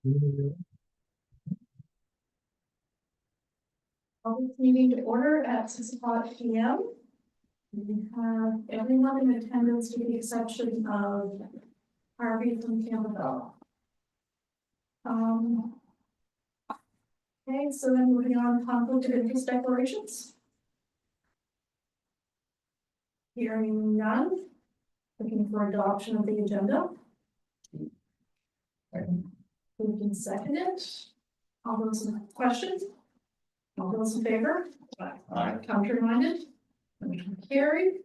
Call this meeting to order at 6:00 p.m. We have everyone in attendance with the exception of Harvey from Campbell. Okay, so then moving on, conflict of interest declarations. Hearing none. Looking for adoption of the agenda. Moved and seconded. All those in questions? All those in favor? Aye. Counter-minded? Motion carried.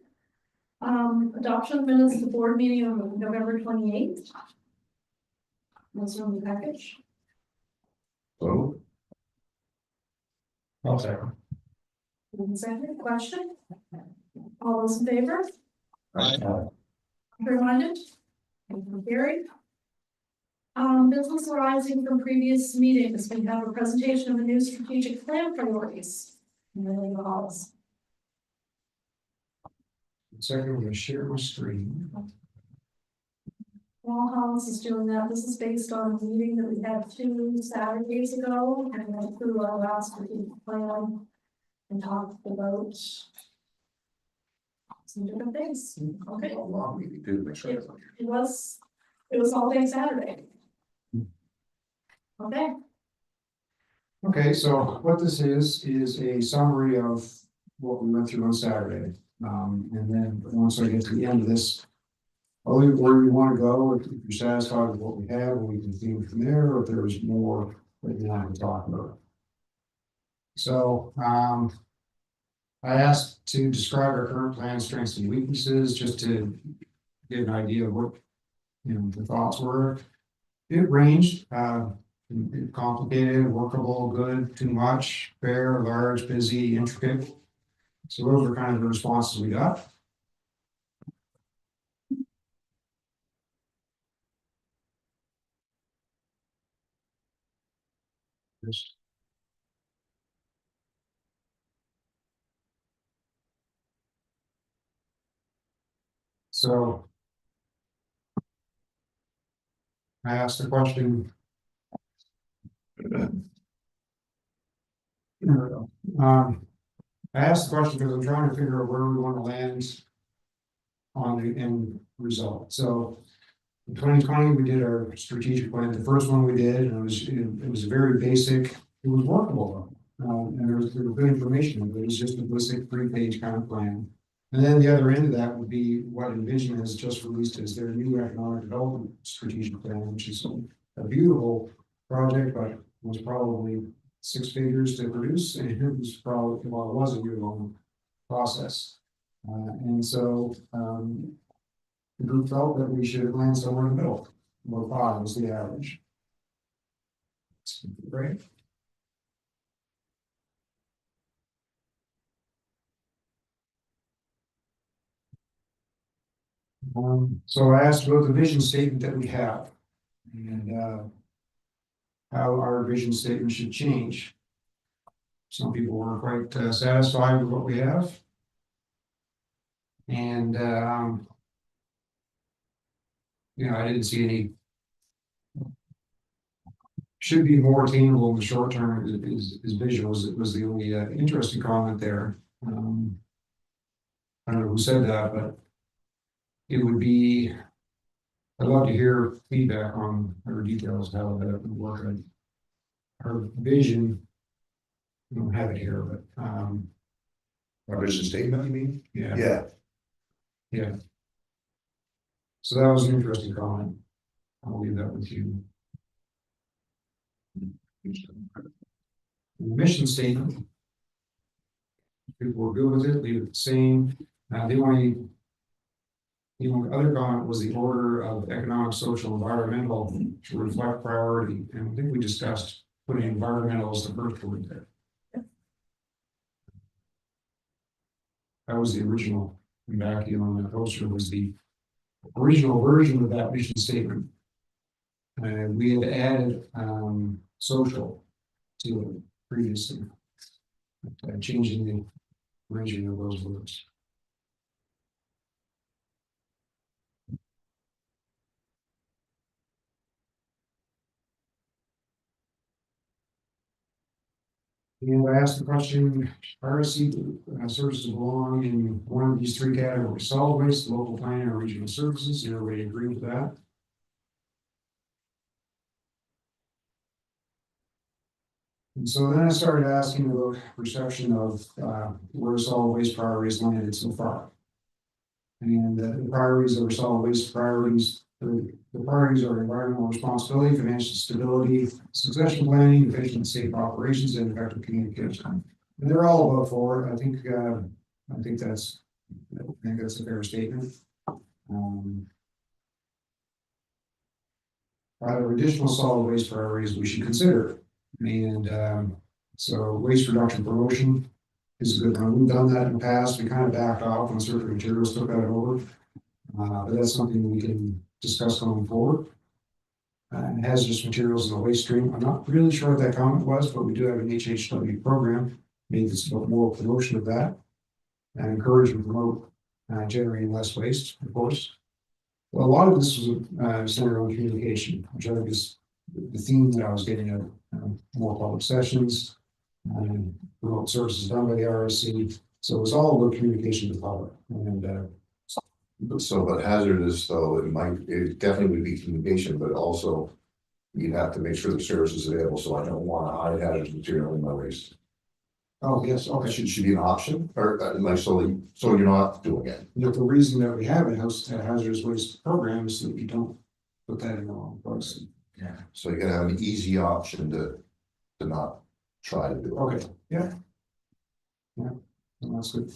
Adoption of minutes of the board meeting on November 28th. Those are on the package. So. I'll second. Moved and seconded. Question? All those in favor? Aye. Counter-minded? Motion carried. Business arising from previous meetings, we have a presentation of the new strategic plan priorities. Really involves. Second, we're gonna share my screen. Wall House is doing that. This is based on a meeting that we had 2 Saturdays ago, and went through our last strategic plan and talked about some different things. Okay, A long meeting too, make sure. it was all day Saturday. Okay, Okay, so what this is a summary of what we went through on Saturday. And then once I get to the end of this, I'll leave it where you want to go. If you're satisfied with what we have, we can think from there, or if there is more that you want to talk about. So, I asked to describe our current plan, strengths and weaknesses, just to get an idea of what, the thoughts were. It ranged, complicated, workable, good, too much, fair, large, busy, intricate. So those are kind of the responses we got. So I asked the question. There we go. I asked the question because I'm trying to figure out where we want to land on the end result. So in 2020, we did our strategic plan. The first one we did, and it was very basic. It was workable, and there was good information. It was just a basic 3-page kind of plan. And then the other end of that would be what Envision has just released as their new economic development strategic plan, which is a beautiful project, but was probably 6 figures to produce, and it was probably, well, it was a year-long process. And so the group felt that we should land somewhere in the middle. About 5 was the average. Great. So I asked about the vision statement that we have, and how our vision statement should change. Some people weren't quite satisfied with what we have. And I didn't see any. Should be more attainable in the short term. His vision was the only interesting comment there. I don't know who said that, but it would be. I'd love to hear feedback on or details how that would work. Her vision. I don't have it here, but Our vision statement, you mean? yeah. Yeah. So that was an interesting comment. I'll leave that with you. The mission statement. People were good with it, leave it the same. The only other comment was the order of economic, social, environmental to reflect priority. And I think we discussed putting environmental as the first word there. That was the original. Back on the poster was the original version of that mission statement. We had added social to it previously, changing the arranging of those words. And I asked the question, RSC services belong in one of these three categories: solid waste, local planning, or regional services. Everybody agree with that? And so then I started asking about perception of where solid waste priorities landed so far. And the priorities of our solid waste priorities, the priorities are environmental responsibility, financial stability, succession planning, efficient, safe operations, and effective communication. And they're all above four. I think that's a fair statement. Other additional solid waste priorities we should consider. And so waste reduction promotion is a good one. We've done that in the past. We kind of backed off when certain materials took that over. But that's something we can discuss going forward. Hazardous materials in the waste stream. I'm not really sure what that comment was, but we do have an HHW program. Maybe it's about more promotion of that. And encourage and promote generating less waste, of course. Well, a lot of this was centered on communication, which I think is the theme that I was getting at. More public sessions, remote services done by the RSC. So it was all about communication to the public. And but hazardous though, it definitely would be communication, but also you'd have to make sure the service is available, so I don't want to hide hazardous material in my waste. oh yes, okay. Should be an option, or like so you're not doing it. The reason that we have a hazardous waste program is that we don't put that in the wrong place. Yeah. So you gotta have an easy option to not try to do it. Okay, yeah. Yeah, that's good.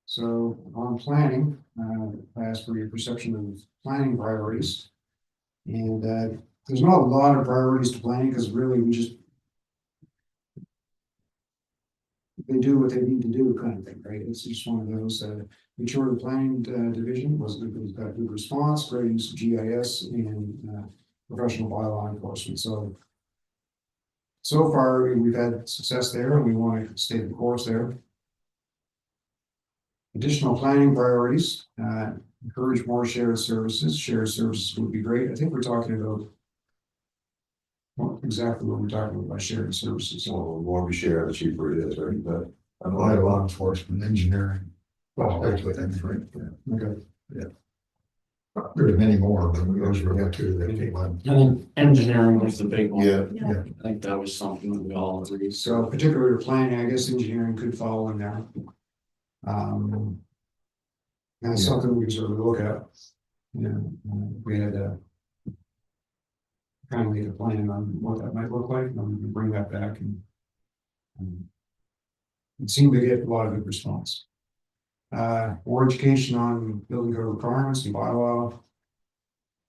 So on planning, I asked for your perception of planning priorities. And there's not a lot of priorities to planning because really they do what they need to do kind of thing, right? It's just one of those, make sure the planning division was got a good response, great use of GIS and professional bylaw enforcement. So far we've had success there and we want to stay the course there. Additional planning priorities, encourage more shared services. Shared services would be great. I think we're talking about exactly what we're talking about by shared services. So the more we share, the cheaper it is, right? But I'm like law enforcement, engineering, well, especially things, right? Yeah. Okay. There's many more, but those were the two that came up. I think engineering was the big one. yeah, Yeah. I think that was something that we all agreed. So particularly planning, I guess engineering could fall in there. That's something we can sort of look at. We had kind of made a plan on what that might look like, and we can bring that back and it seemed to get a lot of good response. More education on building code requirements and bylaw.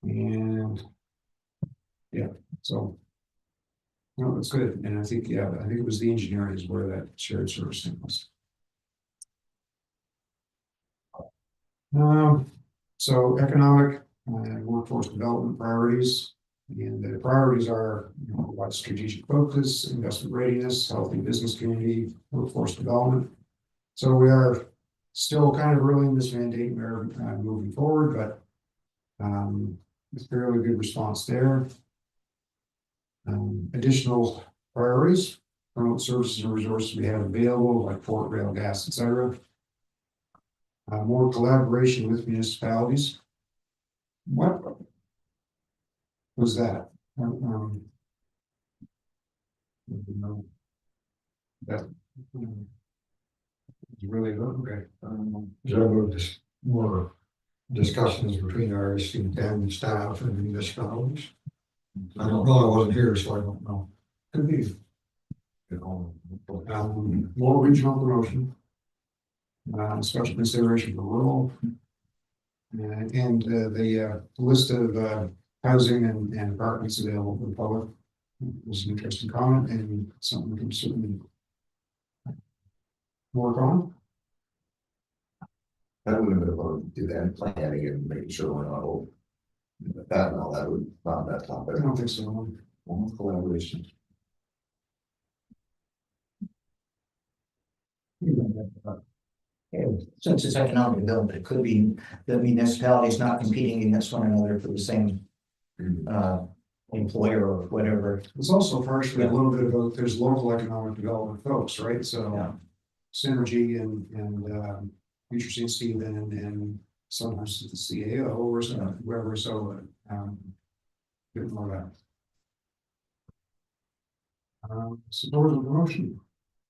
And yeah, so no, that's good. And I think it was the engineering is where that shared service thing was. So economic workforce development priorities, and the priorities are what strategic focus, investment readiness, healthy business community, workforce development. So we are still kind of early in this mandate. We're moving forward, but it's fairly good response there. Additional priorities, promote services and resources we have available, like port, rail, gas, etc. More collaboration with municipalities. What was that? That really okay. So just more discussions between our and staff and municipalities. I don't know, I wasn't here, so I don't know. Could be. More regional promotion. Special consideration for rural. And the list of housing and apartments available for the public was an interesting comment and something we can certainly work on. that would have been about event planning and making sure we're not old. That and all that would not that topic. I don't think so. Almost collaboration. Since it's economic development, it could be the municipalities not competing against one another for the same employer or whatever. It's also partially a little bit about, there's local economic development folks, right? So Yeah. Synergy and Future St. Stephen and sometimes the CAO or some, whoever, so, bit more of that. Support and promotion,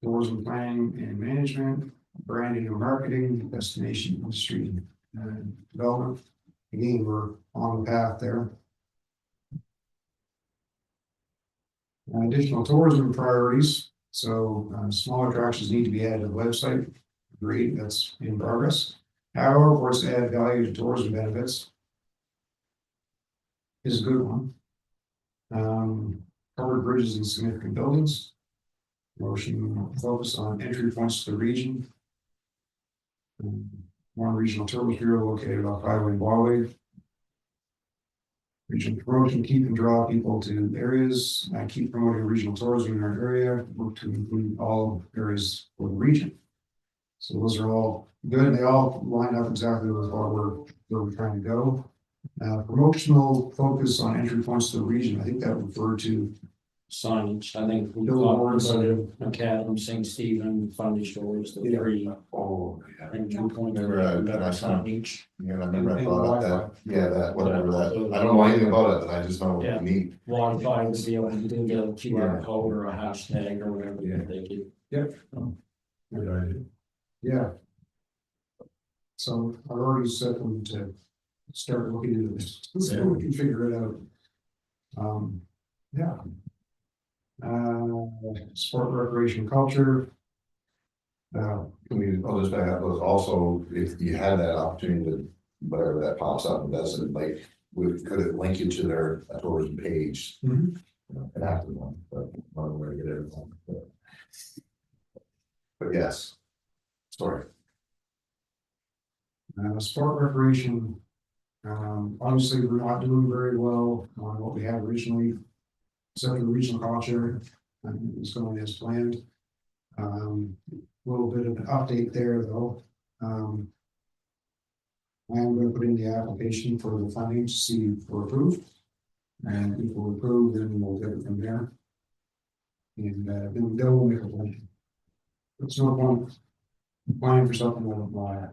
tourism planning and management, branding and marketing, destination industry, development. Again, we're on the path there. Additional tourism priorities, so small attractions need to be added to the website. Agreed, that's in progress. However, for us to add value to tourism benefits is a good one. Covered bridges and significant buildings. Motion focus on entry points to the region. One regional tourism bureau located off Highway and Broadway. Regional promotion, keep and draw people to areas, keep promoting regional tourism in our area, work to include all areas for the region. So those are all good, they all line up exactly with where we're trying to go. Promotional focus on entry points to the region, I think that would refer to Signage, I think we Billboards, talked about it, Macadam, St. Stephen, Fundy Shores, the Yeah. three. Oh, yeah. And 2 points. Remember, better I saw- signage. Yeah, I remember I And thought Wi-Fi. that, yeah, that, whatever that, I don't know anything about it, but I just know Yeah. what you need. Wi-Fi to be able to do the QR Yeah. code or a hashtag or whatever Yeah. they do. Good idea. Yeah. So I've already set them to start looking into this, so we can figure it out. Yeah. Sport, recreation, culture. Can we, I'll just back up, those also, if you had that opportunity to, whatever that pops up and does it, like, could it link you to their tourism page? Mhm. You know, an active one, but one way to get everyone. But yes. Sorry. Sport, recreation. Obviously, we're not doing very well on what we had originally. Except for the regional culture, it's going as planned. Little bit of an update there, though. I'm going to put in the application for the funding to see if we're approved. And if we're approved, then we'll get it from there. And then we'll make a plan. It's no point applying for something that don't lie.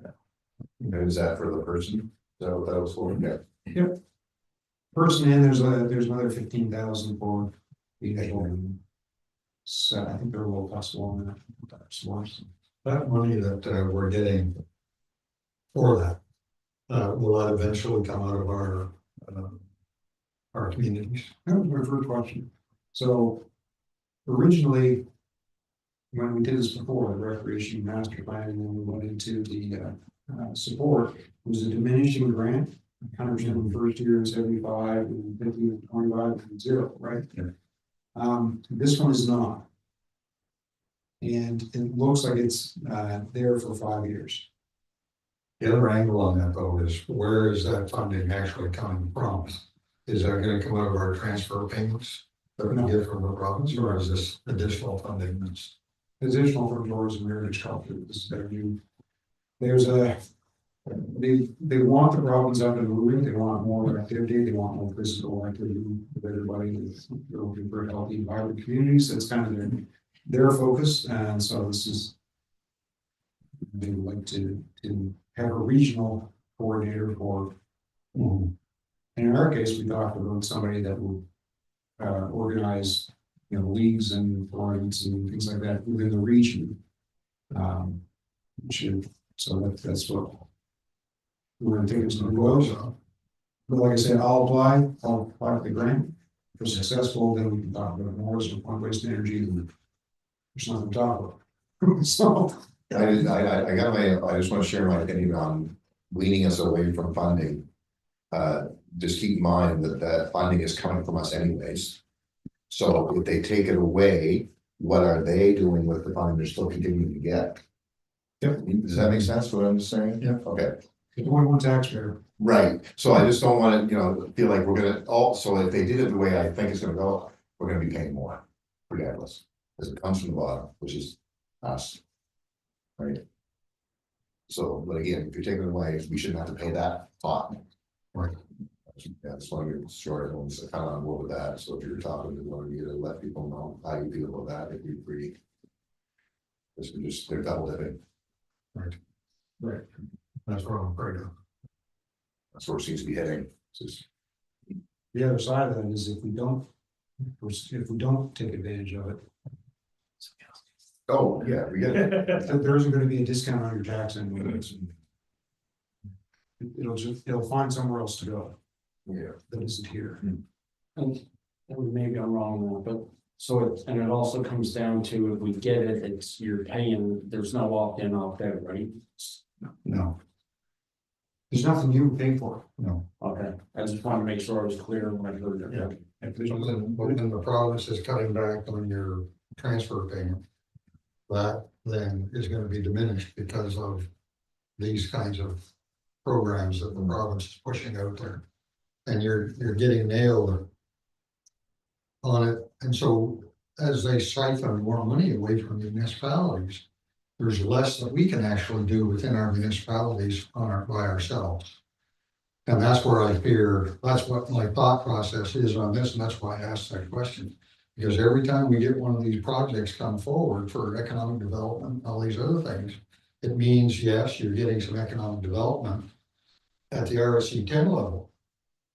Is that for the person? Is that what that was for? Yeah. Person in, there's another 15,000 for the initial. So I think they're a little possible on that. Source. That money that we're getting for that, will that eventually come out of our communities? That was my first question. So originally, when we did this before, the recreation master plan, and then we went into the support, it was a diminishing grant. 100% in the first year and 75 and 50 and 25 and 0, right? Yeah. This one is not. And it looks like it's there for 5 years. The other angle on that though is where is that funding actually coming from? Is that gonna come out of our transfer payments that we get from the province, or is this additional funding that's? Additional from tourism, heritage, culture, this is their new. There's they want the province up and moving, they want more activity, they want more physical activity with everybody, they're looking for healthy, vibrant communities, that's kind of their focus, and so this is. They would like to have a regional coordinator for. And in our case, we talked about somebody that will organize, leagues and tournaments and things like that within the region. So that's what we're gonna take it to the goals. But like I said, I'll apply for the grant. If we're successful, then we can talk about more as one waste energy and there's nothing to talk about. So. I just want to share my opinion on weaning us away from funding. Just keep in mind that funding is coming from us anyways. So if they take it away, what are they doing with the funding they're still continuing to get? Yep. Does that make sense what I'm saying? Yeah. Okay. Only one taxpayer. Right, so I just don't want to, feel like we're gonna, also, if they did it the way I think it's gonna go, we're gonna be paying more, regardless. As it comes from the bottom, which is us. Right? So, but again, if you're taking it away, we shouldn't have to pay that pot. Right. Yeah, just want to get short ones, kind of on board with that, so if you're talking to one of you to let people know how you feel about that, if you're free. This is just, they're double dipping, Right. That's what I'm afraid of. that's where it seems to be heading. It's just, The other side of that is if we don't take advantage of it, oh, yeah, we get it. there isn't gonna be a discount on your tax anyway. It'll find somewhere else to go Yeah. that isn't here. And maybe I'm wrong now, but so it, and it also comes down to if we get it, it's you're paying, there's no opt-in, opt-out, right? No. There's nothing you pay for. No. Okay, I just want to make sure I was clear when I heard Yeah. that. If there's But nothing- then the province is cutting back on your transfer payment. That then is gonna be diminished because of these kinds of programs that the province is pushing out there. And you're getting nailed on it, and so as they siphon more money away from municipalities, there's less that we can actually do within our municipalities by ourselves. And that's where I fear, that's what my thought process is on this, and that's why I asked that question. Because every time we get one of these projects come forward for economic development, all these other things, it means, yes, you're getting some economic development at the RSC 10 level,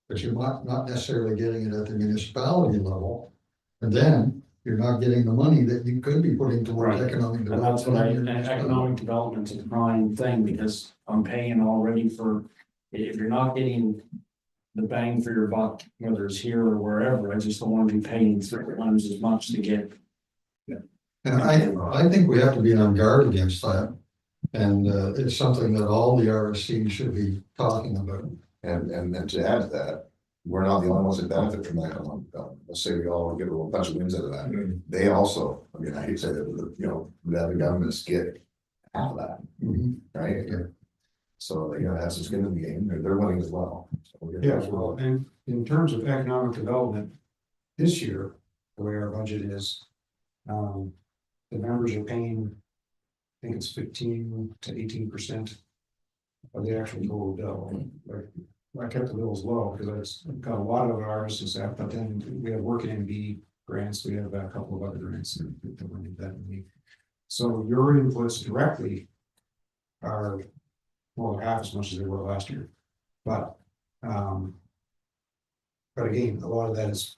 but you're not necessarily getting it at the municipality level. And then you're not getting the money that you could be putting towards Right. economic And development. that's what I, in your and municipality. economic development's a prime thing, because I'm paying already for, if you're not getting the bang for your buck, whether it's here or wherever, I just don't want to be paying 3 times as much to get. And I think we have to be on guard against that. And it's something that all the RSC should be talking about. And then to add to that, we're not the only ones that benefit from that economic development. Let's say we all get a bunch of wins out of that. They also, I mean, I hate to say that, but, you know, the other governments get half of that, right? Yeah. So they gotta have some skin in the game, they're winning as well. So we gotta- Yeah, well, and in terms of economic development, this year, the way our budget is, the members are paying, I think it's 15 to 18% of the actual total bill. Like, I kept the bills low because I've got a lot of ours and stuff, but then we have working MB grants, we have a couple of other grants that we need that we. So your inputs directly are, well, half as much as they were last year, but again, a lot of that is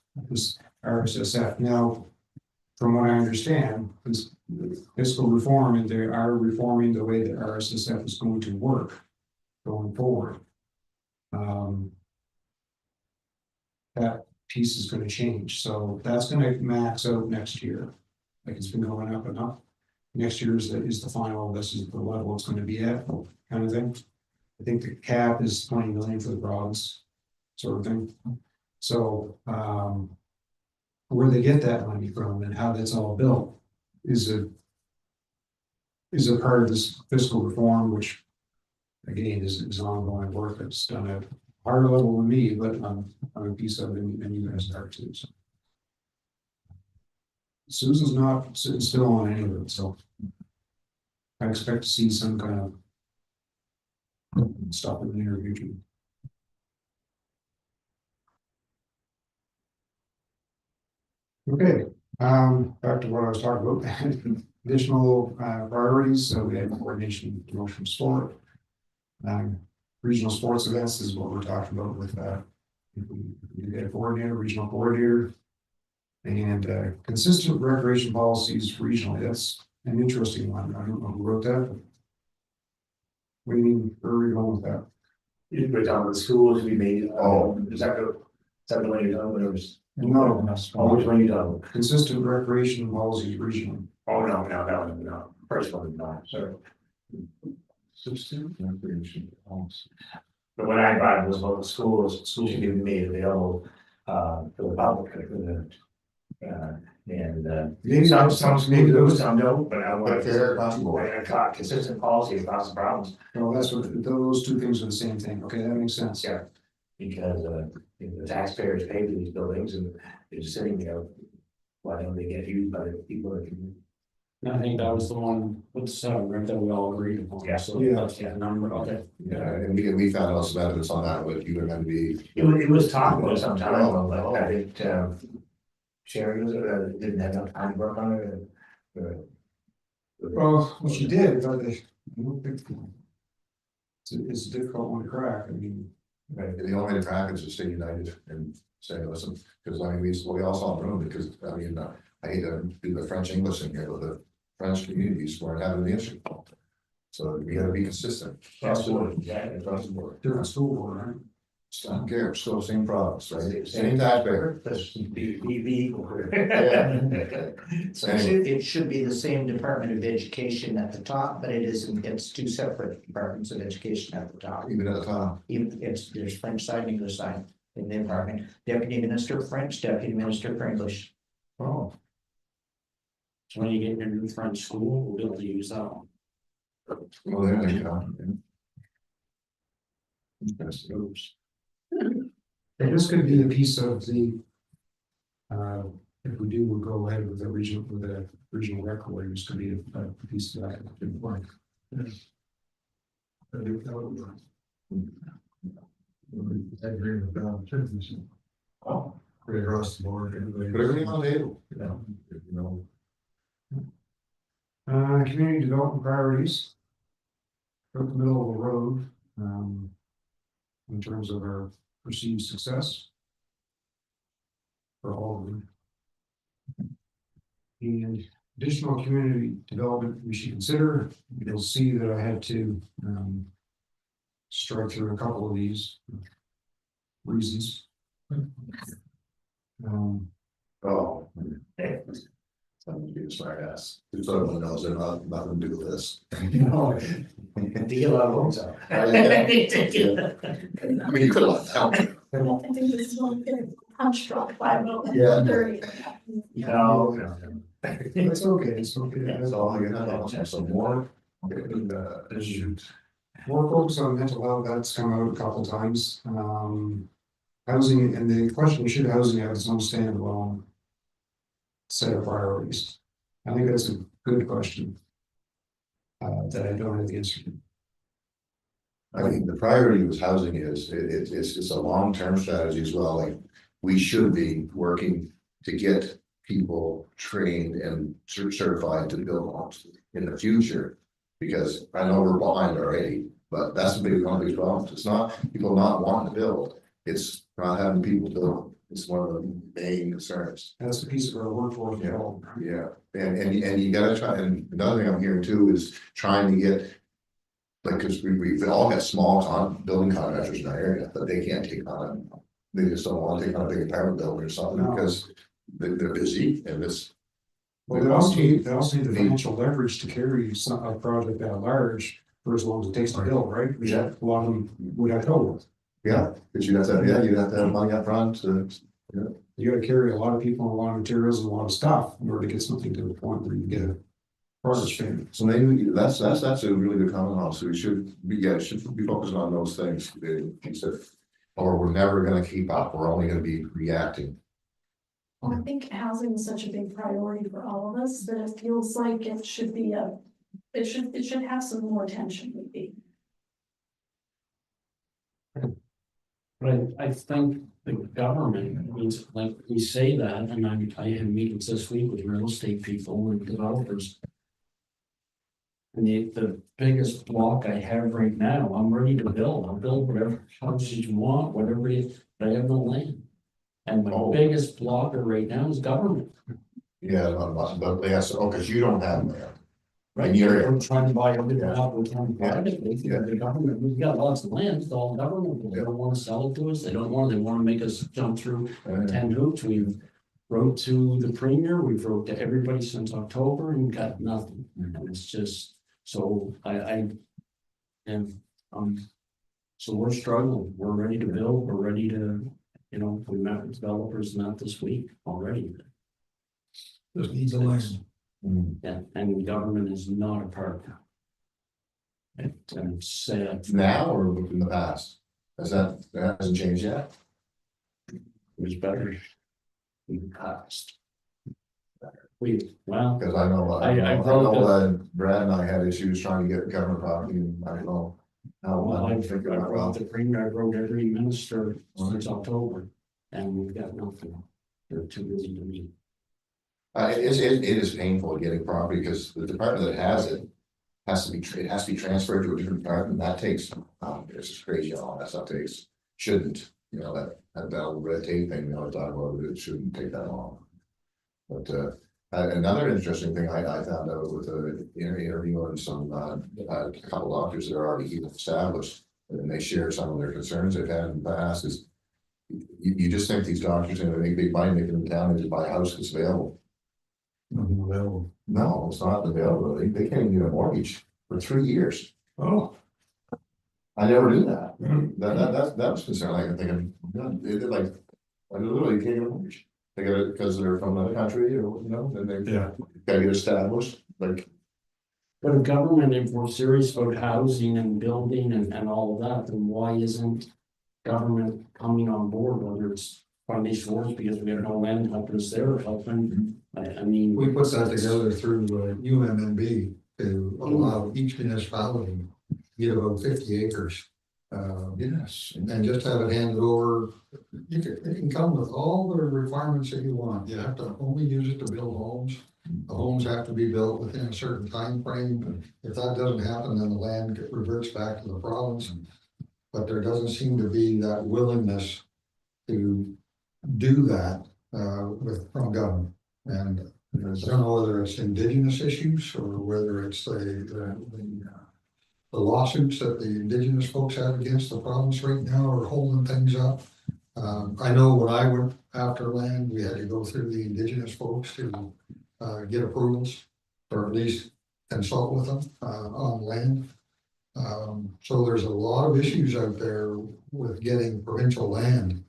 RSSF. Now, from what I understand, is fiscal reform, and they are reforming the way that RSSF is going to work going forward. That piece is gonna change, so that's gonna max out next year. Like it's been going up and up. Next year is the final, this is the level it's gonna be at, kind of thing. I think the cap is 20 million for the province, sort of thing. So, where they get that money from and how that's all built is a part of this fiscal reform, which again is ongoing work that's done at a higher level than me, but I'm a piece of it and you guys are too. So. Susan's not sitting still on any of it, so I expect to see some kind of stuff in the near future. Okay, back to what I was talking about. Additional priorities, so we have coordination, promotion, sport. Regional sports events is what we're talking about with we get a coordinator, regional coordinator. And consistent recreation policies regionally, that's an interesting one. I don't know who wrote that. But what do you mean, where are we going with that? We're talking about the schools we made. Oh. Is that the one you're talking about? Or was? No, Oh, which one you talking about? consistent recreation policies regionally. Oh, no, that one, no. First one, no, sorry. Substitute recreation policy. But when I brought it was about the schools should be made available, for the public, for the, Maybe some maybe do, those. some don't, but I want But they're across the board. I caught consistent policy across the province. No, that's what those two things are the same thing. Okay, that makes sense. Yeah. Because, you know, the taxpayers pay for these buildings and they're just sitting there. Why don't they get used by the people that can? And I think that was the one with the 7, right, that we all agreed upon. Yeah. So Yeah. that's the number, okay. Yeah, and we found out some evidence on that with UMNB. It was talked about some time ago, but I think, Sherry was, didn't have enough time to work on it. Well, she did, but I don't think. It's a difficult one to crack, I mean. Right, the only way to crack it is to stay united and say, listen, because I mean, we all saw the room, because I mean, I hate to do the French English in here, but the French communities weren't having the issue. So we gotta be consistent. Across the board, Yeah. across the board. Different school board, right? I don't care, still the same products, right? Same taxpayer. Be equal. So it should be the same Department of Education at the top, but it isn't, it's two separate departments of education at the top. Even at the time. Even, there's French side and English side in the department, Deputy Minister of French, Deputy Minister for English. Oh. So when you get your new French school, we'll be able to use that one. Well, there you go. Yes. Oops. And this could be a piece of the. If we do, we'll go ahead with the regional rec board, this could be a piece of that. Good point. I agree with that. Oh, Right across the board, everybody. put everything on the table, you know. Community development priorities. Right in the middle of the road, in terms of our perceived success. For all of them. And additional community development we should consider, you'll see that I had to, strike through a couple of these. Reasons. Oh. Someone be a smart ass. Who's everyone knows they're nothing to do with this. To get a lot of votes out. I mean, you could have left that one. I think this is one good punch drunk by about Yeah. 30. No. It's okay, it's okay. That's all I got. Some more. Issues. More focus on mental health, that's come out a couple times, housing, and the question, should housing have its own standalone set of priorities? I think that's a good question. That I don't have the answer to. I think the priority with housing is, it's a long-term strategy as well, like, we should be working to get people trained and certified to build homes in the future. Because I know we're behind already, but that's one of the big problems, it's not people not wanting to build, it's not having people build, it's one of the main concerns. That's the piece of our workforce Yeah. development. Yeah, and you gotta try, and another thing I'm hearing too is trying to get. Like, cause we've all got small building contractors in our area, but they can't take on, they just don't wanna take on a big apartment building or something, No. because they're busy and this. Well, they also need the financial leverage to carry a project that large for as long as it takes to build, right? Which a lot of them would have trouble with. Yeah, cause you have to, you have to have money up front to. You gotta carry a lot of people, and a lot of materials, and a lot of stuff in order to get something to the point where you get a progress payment. So maybe that's a really good comment also, we should be focusing on those things, or we're never gonna keep up, we're only gonna be reacting. Well, I think housing is such a big priority for all of us that it feels like it should be it should have some more attention maybe. But I think the government means, like, we say that, and I had meetings this week with real estate people and developers. And the biggest block I have right now, I'm ready to build, I'll build whatever houses you want, whatever but I have no land. And my biggest blocker right now is government. Yeah, but they have, cause you don't have land. Right, And you're- we're trying to buy everything out, we're trying to Yeah. buy it, the government, we've got lots of land, it's all government, they don't wanna sell it to us, they wanna make us jump through 10 hoops. We've wrote to the premier, we've wrote to everybody since October and got nothing, and it's just, so so we're struggling, we're ready to build, we're ready to, we met with developers not this week already. Just needs a license. And government is not a part of it. And sad. Now or in the past? That hasn't changed yet? It was better in the past. Well, Because I know, I I wrote know that Brad and I had issues trying to get government property, and I don't know. well, I I don't think it went wrote well. the premier, I wrote every minister since October, and we've got nothing. They're too busy to meet. It is painful getting property, because the department that has it has to be, it has to be transferred to a different department, and that takes, it's just crazy how long that stuff takes. Shouldn't, you know, that old red tape thing, you know, I talk about it shouldn't take that long. But, another interesting thing I found out with interviewing some, a couple doctors that are already even established, and they share some of their concerns they've had in the past is. You just think these doctors are gonna make big money, making them down and just buy a house that's available. Nothing available. No, it's not available. They can't even get a mortgage for 3 years. Oh. I never knew that. That was concerning. I'm thinking, God, they did like, I literally can't get a mortgage. They got it because they're from another country, or, you know, then they Yeah. gotta get established, like. But if government, if we're serious about housing and building and all of that, then why isn't government coming on board, whether it's funding source, because we have no land helping us there, or helping, I mean. We put that together through UMNB to allow each municipality to get about 50 acres. Yes. And just have it handed over. It can come with all the requirements that you want. You have to only use it to build homes. The homes have to be built within a certain time frame. If that doesn't happen, then the land reverts back to the province. But there doesn't seem to be that willingness to do that from government. And I don't know whether it's indigenous issues or whether it's the lawsuits that the indigenous folks have against the province right now are holding things up. I know when I went after land, we had to go through the indigenous folks to get approvals, or at least consult with them on land. So there's a lot of issues out there with getting provincial land,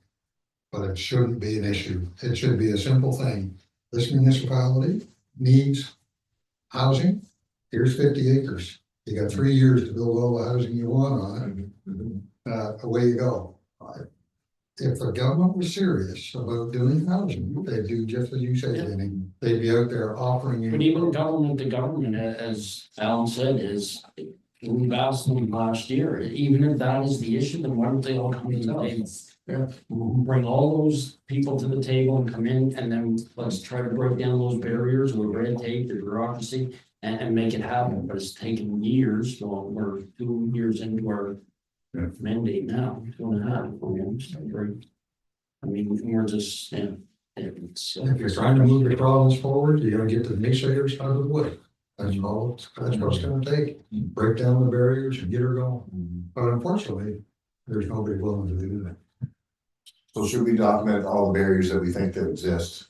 but it shouldn't be an issue. It should be a simple thing. This municipality needs housing. Here's 50 acres. You got 3 years to build all the housing you want on it. Away you go. If the government was serious about doing housing, they'd do just as you say, Jenny. They'd be out there offering you. But even government to government, as Alan said, is, we've asked them last year, even if that is the issue, then why don't they all come to the table? Yeah. Bring all those people to the table and come in, and then let's try to break down those barriers with red tape, the bureaucracy, and make it happen. But it's taken years, so we're 2 years into our mandate now, 2.5, we understand, right? I mean, we're just, it's. If you're trying to move the province forward, you gotta get the naysayers out of the way. That's all, that's what it's gonna take. Break down the barriers and get her going. But unfortunately, there's nobody willing to do that. So should we document all the barriers that we think that exist?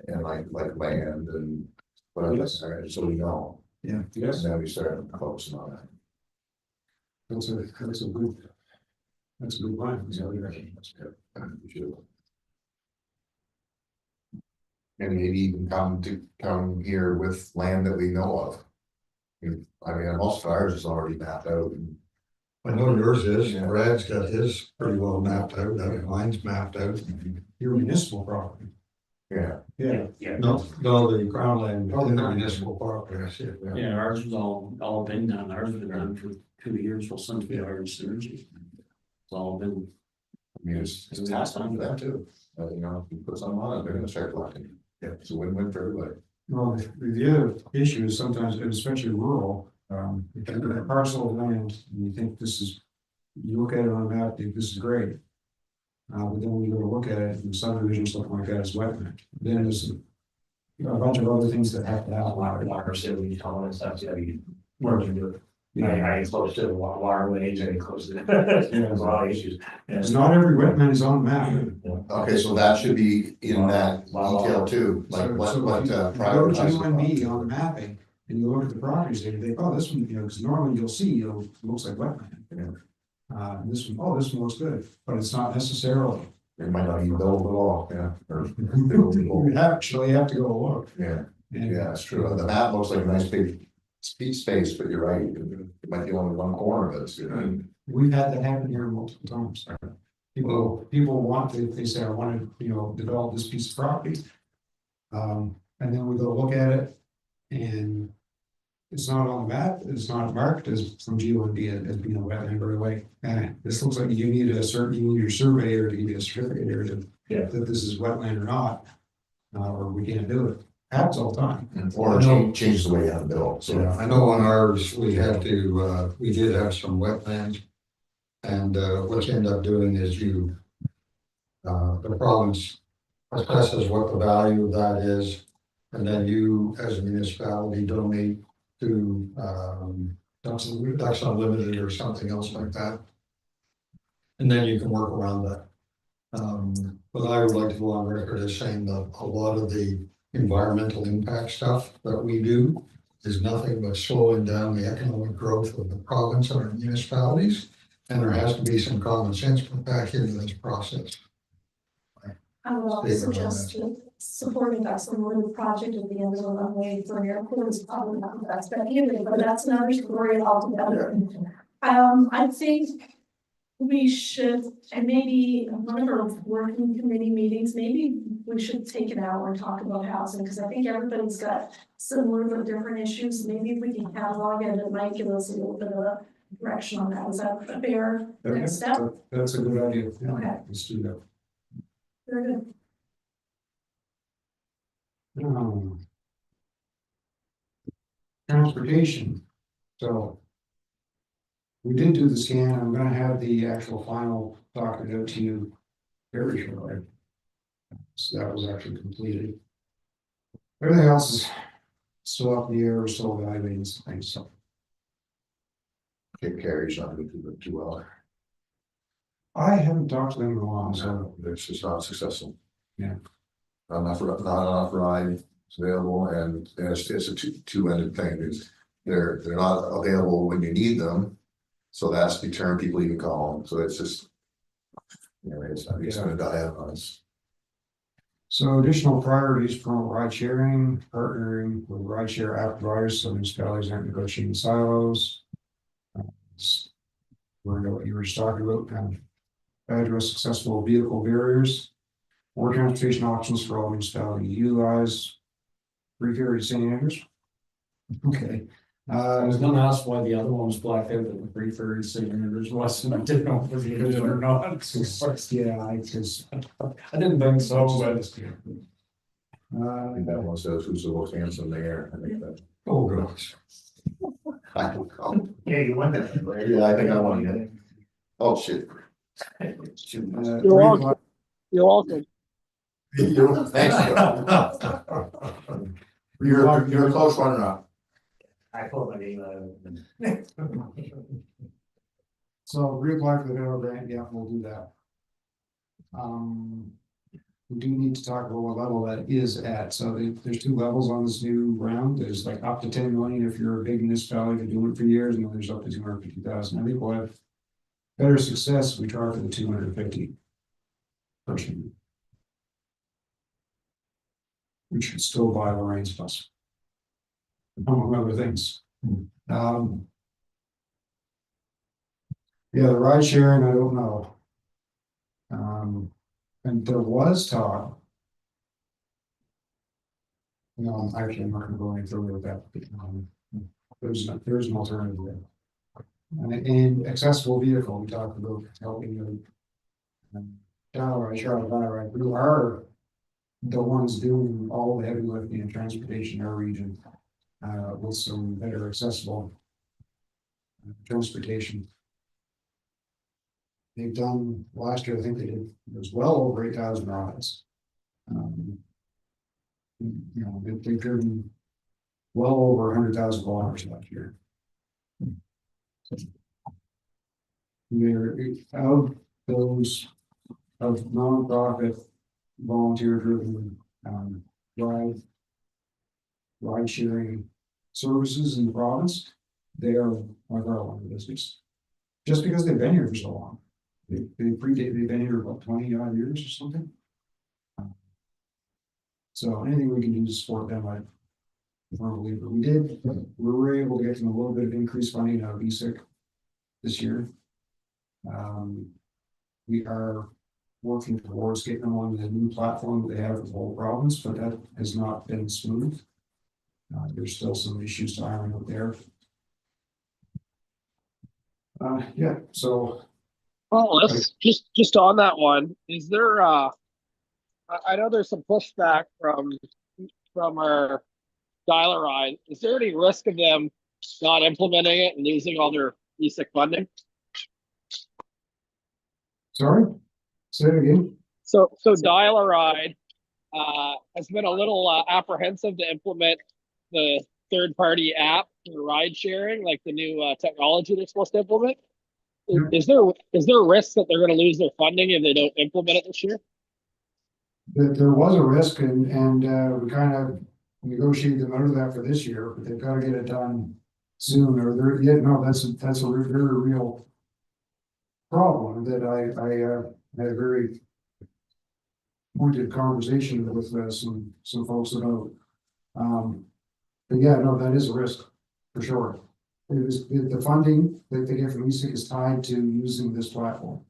And like land and whatever, Yes. so we know. Yeah. Yes, And then we start focusing on that. that's a good plan. Yeah, we should. And maybe even come here with land that we know of. I mean, most of ours is already mapped out. I know yours is, Yeah. Brad's got his pretty well mapped out, mine's mapped out. Your municipal property. Yeah, Yeah. No, the crown land in the municipal property, I see it. Yeah, ours was all been done, ours has been done for 2 years, well, since we are in synergy. It's all been. I mean, it's tax time for them too. You know, if you put something on it, they're gonna start collecting. Yeah, it's a win-win for everybody. Well, the other issue is sometimes, especially rural, if you have a parcel of land and you think this is, you look at it on a map, think this is great. But then when you go to look at it, and subdivision, something like that is wetland, then there's a bunch of other things that have to happen. Water city, all that stuff, yeah, you Where- work into it. Yeah. I get close to waterways, I get close to, there's a lot of issues. Because not every wetland is on the map. Okay, so that should be in that detail too, like So what if you go to prioritizes. UNB on the mapping, and you look at the properties, they think, oh, this one, you know, because normally you'll see, it looks like wetland. And this one, oh, this one looks good, but it's not necessarily. It might not even build at all, yeah, or You actually have to go look. yeah, And yeah, that's true. The map looks like a nice big space, but you're right, it might be only one corner of it, you know. we've had that happen here multiple times. People want to, they say, I want to, you know, develop this piece of property. And then we go look at it and it's not on the map, it's not marked as from GOND as being a wetland right away. And this looks like you need your surveyor to give you a certificate here to, Yeah. that this is wetland or not. Or we can't do it. Happens all the time. Or change the way you have it built, so. So I know on ours, we had to, we did have some wetlands. And what you end up doing is you, the province assesses what the value of that is. And then you, as a municipality, donate to Ducks Unlimited or something else like that. And then you can work around that. But I would like to go on record as saying that a lot of the environmental impact stuff that we do is nothing but slowing down the economic growth of the province and our municipalities. And there has to be some common sense put back into this process. I would also suggest supporting Ducks Unlimited project at the end of the runway for airport is probably not the best idea, but that's another story altogether. I think we should, and maybe one of our working committee meetings, maybe we should take an hour and talk about housing, because I think everybody's got similar but different issues. Maybe if we can catalog it, it might give us a little bit of a direction on that. Is that a fair next step? That's a good idea. Yeah, Okay. let's do that. Very good. Transportation, so. We did do the scan, I'm gonna have the actual final document out to you very shortly. So that was actually completed. Everything else is still up in the air, we're still evaluating some things, so. Carrie's not gonna do it too well. I haven't talked to them in a while, so. So it's just not successful. Yeah. Not enough ride is available, and it's a two-ended thing, is they're not available when you need them. So that's deterring people even call them, so it's just. Anyway, it's gonna die out on us. So additional priorities for ride sharing, partnering with ride share app providers, so municipalities aren't negotiating silos. We're into what you were just talking about, address accessible vehicle barriers. More transportation options for all municipalities to utilize. Free ferry to St. Andrews. Okay. I was gonna ask why the other one was blacked out at the free ferry signatures wasn't, I didn't know if it was good or not. Yeah, I just. I didn't think so, but. I think that one says who's the most handsome there, I think that. Oh, gosh. I don't know. Yeah, you won that. Yeah, I think I want to get it. Oh, shit. You're welcome. You're welcome. Thanks. You're a close runner up. I pulled my name out of it. So reapply for the federal grant, yeah, we'll do that. We do need to talk about what level that is at, so there's two levels on this new round, there's like up to 10 million if you're a big municipality, you're doing it for years, and then there's up to 250,000, I think we'll have better success if we try for the 250. Person. We should still buy Lorraine's bus. Among other things. Yeah, the ride sharing, I don't know. And there was talk. No, actually, I'm not gonna go any further with that. There's an alternative there. And accessible vehicle, we talked about helping you. Right, who are the ones doing all the heavy lifting and transportation in our region. With some better accessible transportation. They've done last year, I think they did, it was well over 8,000 rides. They've driven well over 100,000 kilometers last year. They're of those of nonprofit volunteer driven ride sharing services in the province, they are like our one business. Just because they've been here for so long. They've been here about 20 odd years or something. So anything we can do to support them, I firmly believe. We were able to get them a little bit of increased funding out of ESIC this year. We are working towards getting them on the new platform that they have with the whole province, but that has not been smooth. There's still some issues to iron out there. Yeah, so Oh, let's just on that one. Is there I know there's some pushback from our dialer ride. Is there any risk of them not implementing it and losing all their ESIC funding? sorry, say it again. So dialer ride has been a little apprehensive to implement the third-party app for ride sharing, like the new technology they're supposed to implement. Yeah. Is there a risk that they're going to lose their funding if they don't implement it this year? There was a risk and we kind of negotiated them out of that for this year, but they've got to get it done soon or they're, yeah, no, that's a very real problem that I had a very pointed conversation with some folks about. But yeah, no, that is a risk for sure. The funding that they get from ESIC is tied to using this platform.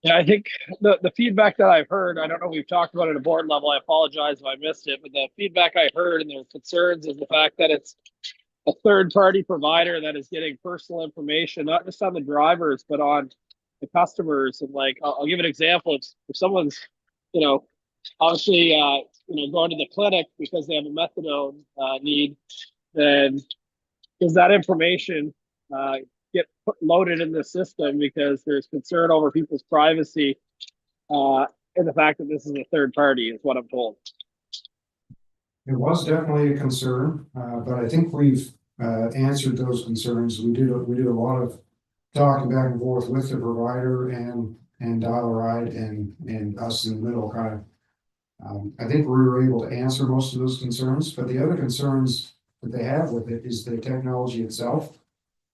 Yeah, I think the feedback that I've heard, I don't know, we've talked about it at a board level. I apologize if I missed it, but the feedback I heard and their concerns is the fact that it's a third-party provider that is getting personal information, not just on the drivers, but on the customers. And like, I'll give an example. If someone's, obviously, going to the clinic because they have a methadone need, then does that information get loaded in the system because there's concern over people's privacy and the fact that this is a third party is what I'm told. It was definitely a concern, but I think we've answered those concerns. We did a lot of talking back and forth with the provider and Dial-A-Ride and us in the middle kind of. I think we were able to answer most of those concerns, but the other concerns that they have with it is the technology itself.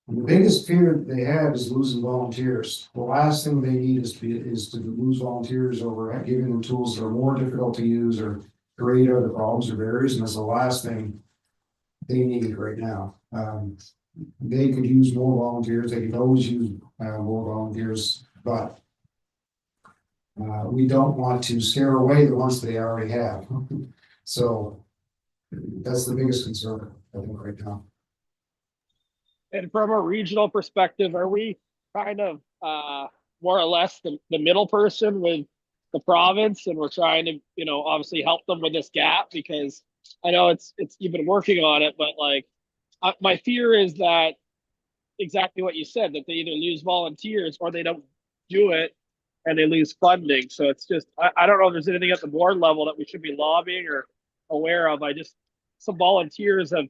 And the biggest fear they have is losing volunteers. The last thing they need is to lose volunteers over giving them tools that are more difficult to use or create other problems or barriers, and that's the last thing they need right now. They could use more volunteers. They could always use more volunteers, but we don't want to scare away the ones they already have. So that's the biggest concern, I think, right now. And from a regional perspective, are we kind of more or less the middle person with the province, and we're trying to, obviously help them with this gap? Because I know it's you've been working on it, but like my fear is that exactly what you said, that they either lose volunteers or they don't do it and they lose funding. So it's just I don't know if there's anything at the board level that we should be lobbying or aware of. Some volunteers have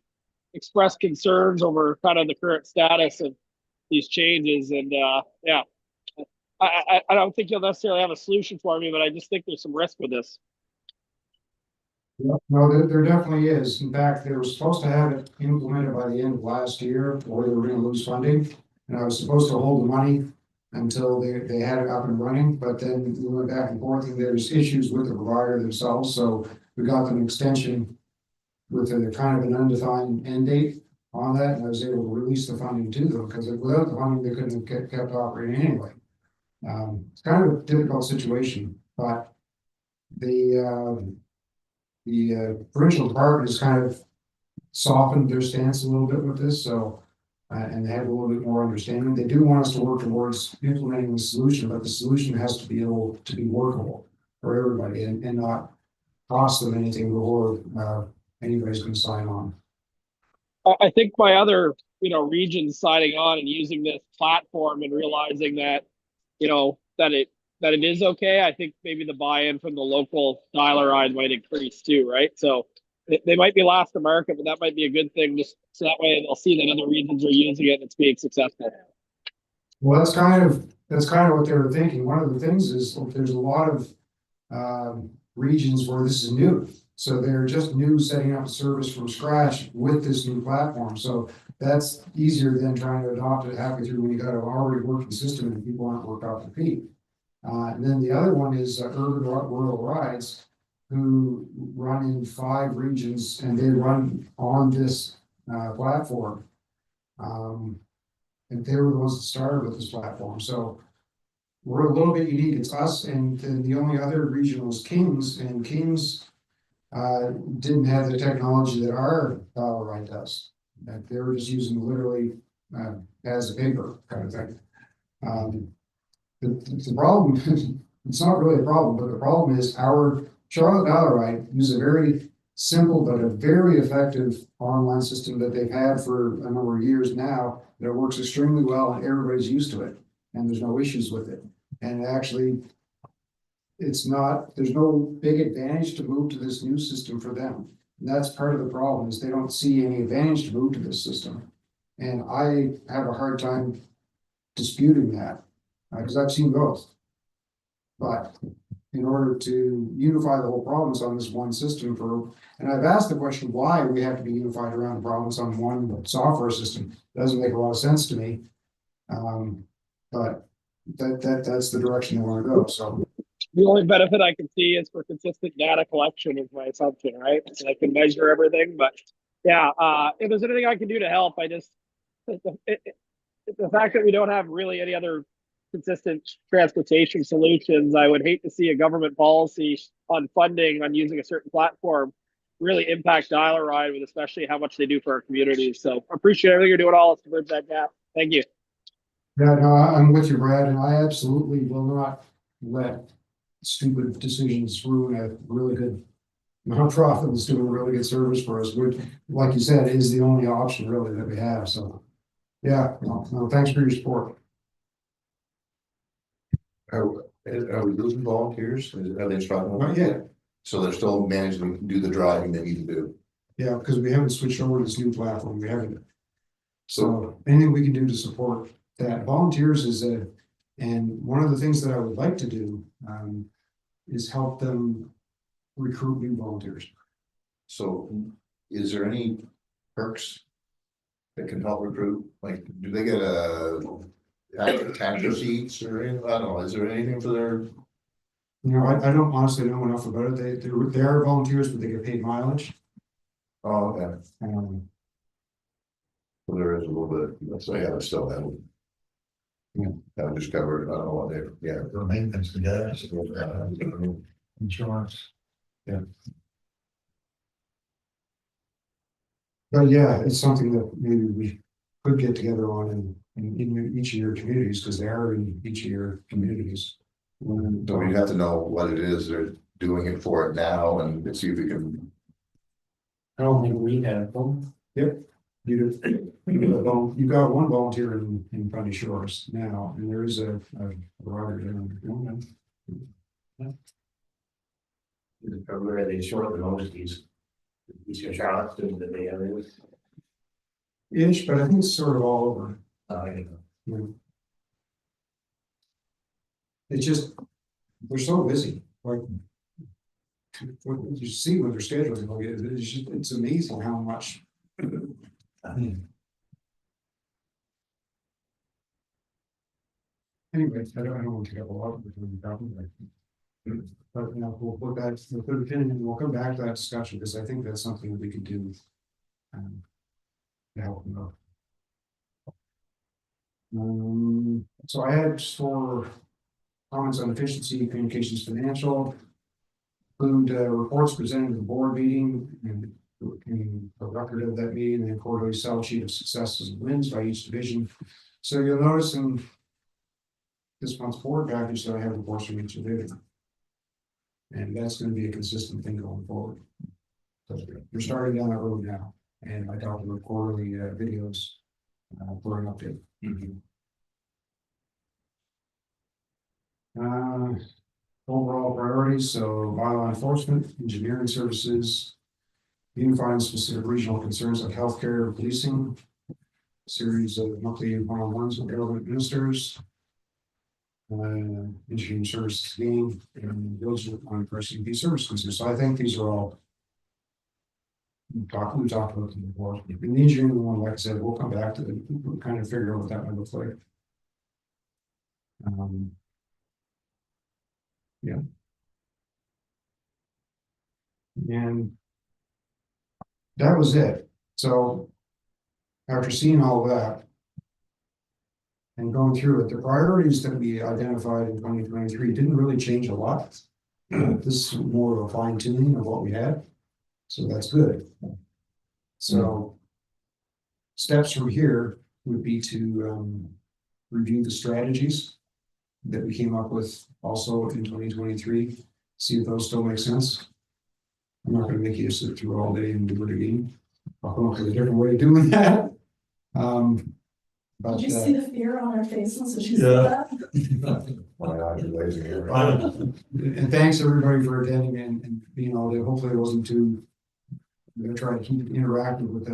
expressed concerns over kind of the current status of these changes, and I don't think you'll necessarily have a solution for me, but I just think there's some risk with this. No, there definitely is. In fact, they were supposed to have it implemented by the end of last year, or they were going to lose funding. And I was supposed to hold the money until they had it up and running, but then we went back and forth, and there's issues with the provider themselves. So we got them an extension with a kind of an undefined end date on that, and I was able to release the funding to them because without the funding, they couldn't have kept operating anyway. It's kind of a difficult situation, but the provincial department has kind of softened their stance a little bit with this, so and they have a little bit more understanding. They do want us to work towards implementing the solution, but the solution has to be able to be workable for everybody and not cost them anything before anybody's going to sign on. I think my other, regions signing on and using this platform and realizing that, that it is okay. I think maybe the buy-in from the local Dial-A-Ride might increase too, right? So they might be last to market, but that might be a good thing, just so that way they'll see that other regions are using it and it's being successful. Well, that's kind of what they were thinking. One of the things is there's a lot of regions where this is new. So they're just new setting up a service from scratch with this new platform. So that's easier than trying to adopt it halfway through when you got an already working system and people aren't worked off their feet. And then the other one is Urban Rural Rides, who run in 5 regions, and they run on this platform. And they were the ones that started with this platform. So we're a little bit unique. It's us and then the only other regional is Kings, and Kings didn't have the technology that our Dollarite does. That they were just using literally as a paper kind of thing. The problem, it's not really a problem, but the problem is our Charlotte Dollarite uses a very simple but a very effective online system that they've had for a number of years now that works extremely well and everybody's used to it and there's no issues with it. And actually, there's no big advantage to move to this new system for them. And that's part of the problem is they don't see any advantage to move to this system. And I have a hard time disputing that because I've seen both. But in order to unify the whole province on this one system and I've asked the question why we have to be unified around the province on one software system. Doesn't make a lot of sense to me. But that's the direction they want to go. So The only benefit I can see is for consistent data collection is my assumption, right? So I can measure everything, but yeah, if there's anything I can do to help, the fact that we don't have really any other consistent transportation solutions, I would hate to see a government policy on funding on using a certain platform really impact Dial-A-Ride with especially how much they do for our communities. So appreciate everything you're doing all to bridge that gap. Thank you. yeah, no, I'm with you, Brad, and I absolutely will not let stupid decisions ruin a really good nonprofit that's doing a really good service for us, which, like you said, is the only option really that we have. So yeah, no, thanks for your support. Are we losing volunteers? Are they struggling? Not yet. So they're still managing to do the driving they need to do. Yeah, because we haven't switched over to this new platform. We haven't. So anything we can do to support that. Volunteers and one of the things that I would like to do is help them recruit new volunteers. So is there any perks that can help recruit? Like, do they get tax receipts or anything? I don't know. Is there anything for their? You know, I don't honestly know enough about it. They are volunteers, but they get paid mileage. Oh, okay. Um, So there is a little bit, so yeah, it's still that. That would just cover it. I don't know what they, yeah. The maintenance, the gas, insurance. But yeah, it's something that maybe we could get together on in each of your communities, because they are in each of your communities. So you have to know what it is they're doing it for it now and see if we can. I don't think we have them. Yep. You got one volunteer in Fundy Shores now, and there is a rider there. Where are they short the most these Charlotte students that they have with? Ish, but I think it's sort of all over. Yeah. It's just, they're so busy, like. What you see when they're scheduling, like it's amazing how much. Anyway, I don't want to get a lot of the problem, but you know, we'll put a pin in and we'll come back to that discussion because I think that's something that we could do. To help them out. So I had 4 comments on efficiency, communications, financial. Include reports presented at the board meeting and a record of that meeting and a quarterly sell sheet of successes and wins by each division. So you'll notice in this month's board package that I have reports from each division. And that's going to be a consistent thing going forward. So you're starting down that road now. And I talked about quarterly videos for an update. Overall priorities, so bylaw enforcement, engineering services, unifying specific regional concerns like healthcare, policing, series of monthly one-on-ones with government ministers, engineering services gain, and diligent on pressing these service concerns. So I think these are all we talked about them before. In the engineering one, like I said, we'll come back to it. We'll kind of figure out what that might look like. Yeah. And that was it. So after seeing all that, And going through it, the priorities that we identified in 2023 didn't really change a lot. This is more of a fine tuning of what we had, so that's good. So steps from here would be to review the strategies that we came up with also in 2023, see if those still make sense. I'm not gonna make you sit through all day and do it again. I'll come up with a different way of doing that. But Did you see the fear on her faces as she said that? My eyes are blazing here. and thanks everybody for attending and being all day. Hopefully it wasn't too. I'm gonna try to keep interactive with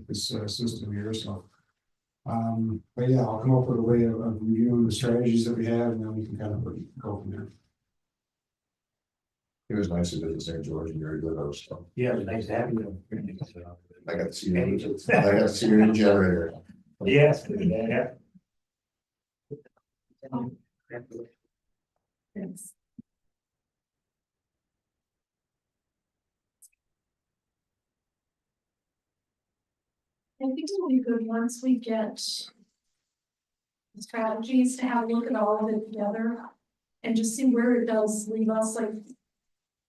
this system here, so. But yeah, I'll come up with a way of reviewing the strategies that we have, and then we can kind of go from there. It was nice to visit St. George and you're a good host. So Yeah, it was nice to have you. I got to see you. I got to see your new generator. Yes, yeah. Thanks. I think it'll be good once we get strategies to have a look at all of it together and just see where it does leave us. Like,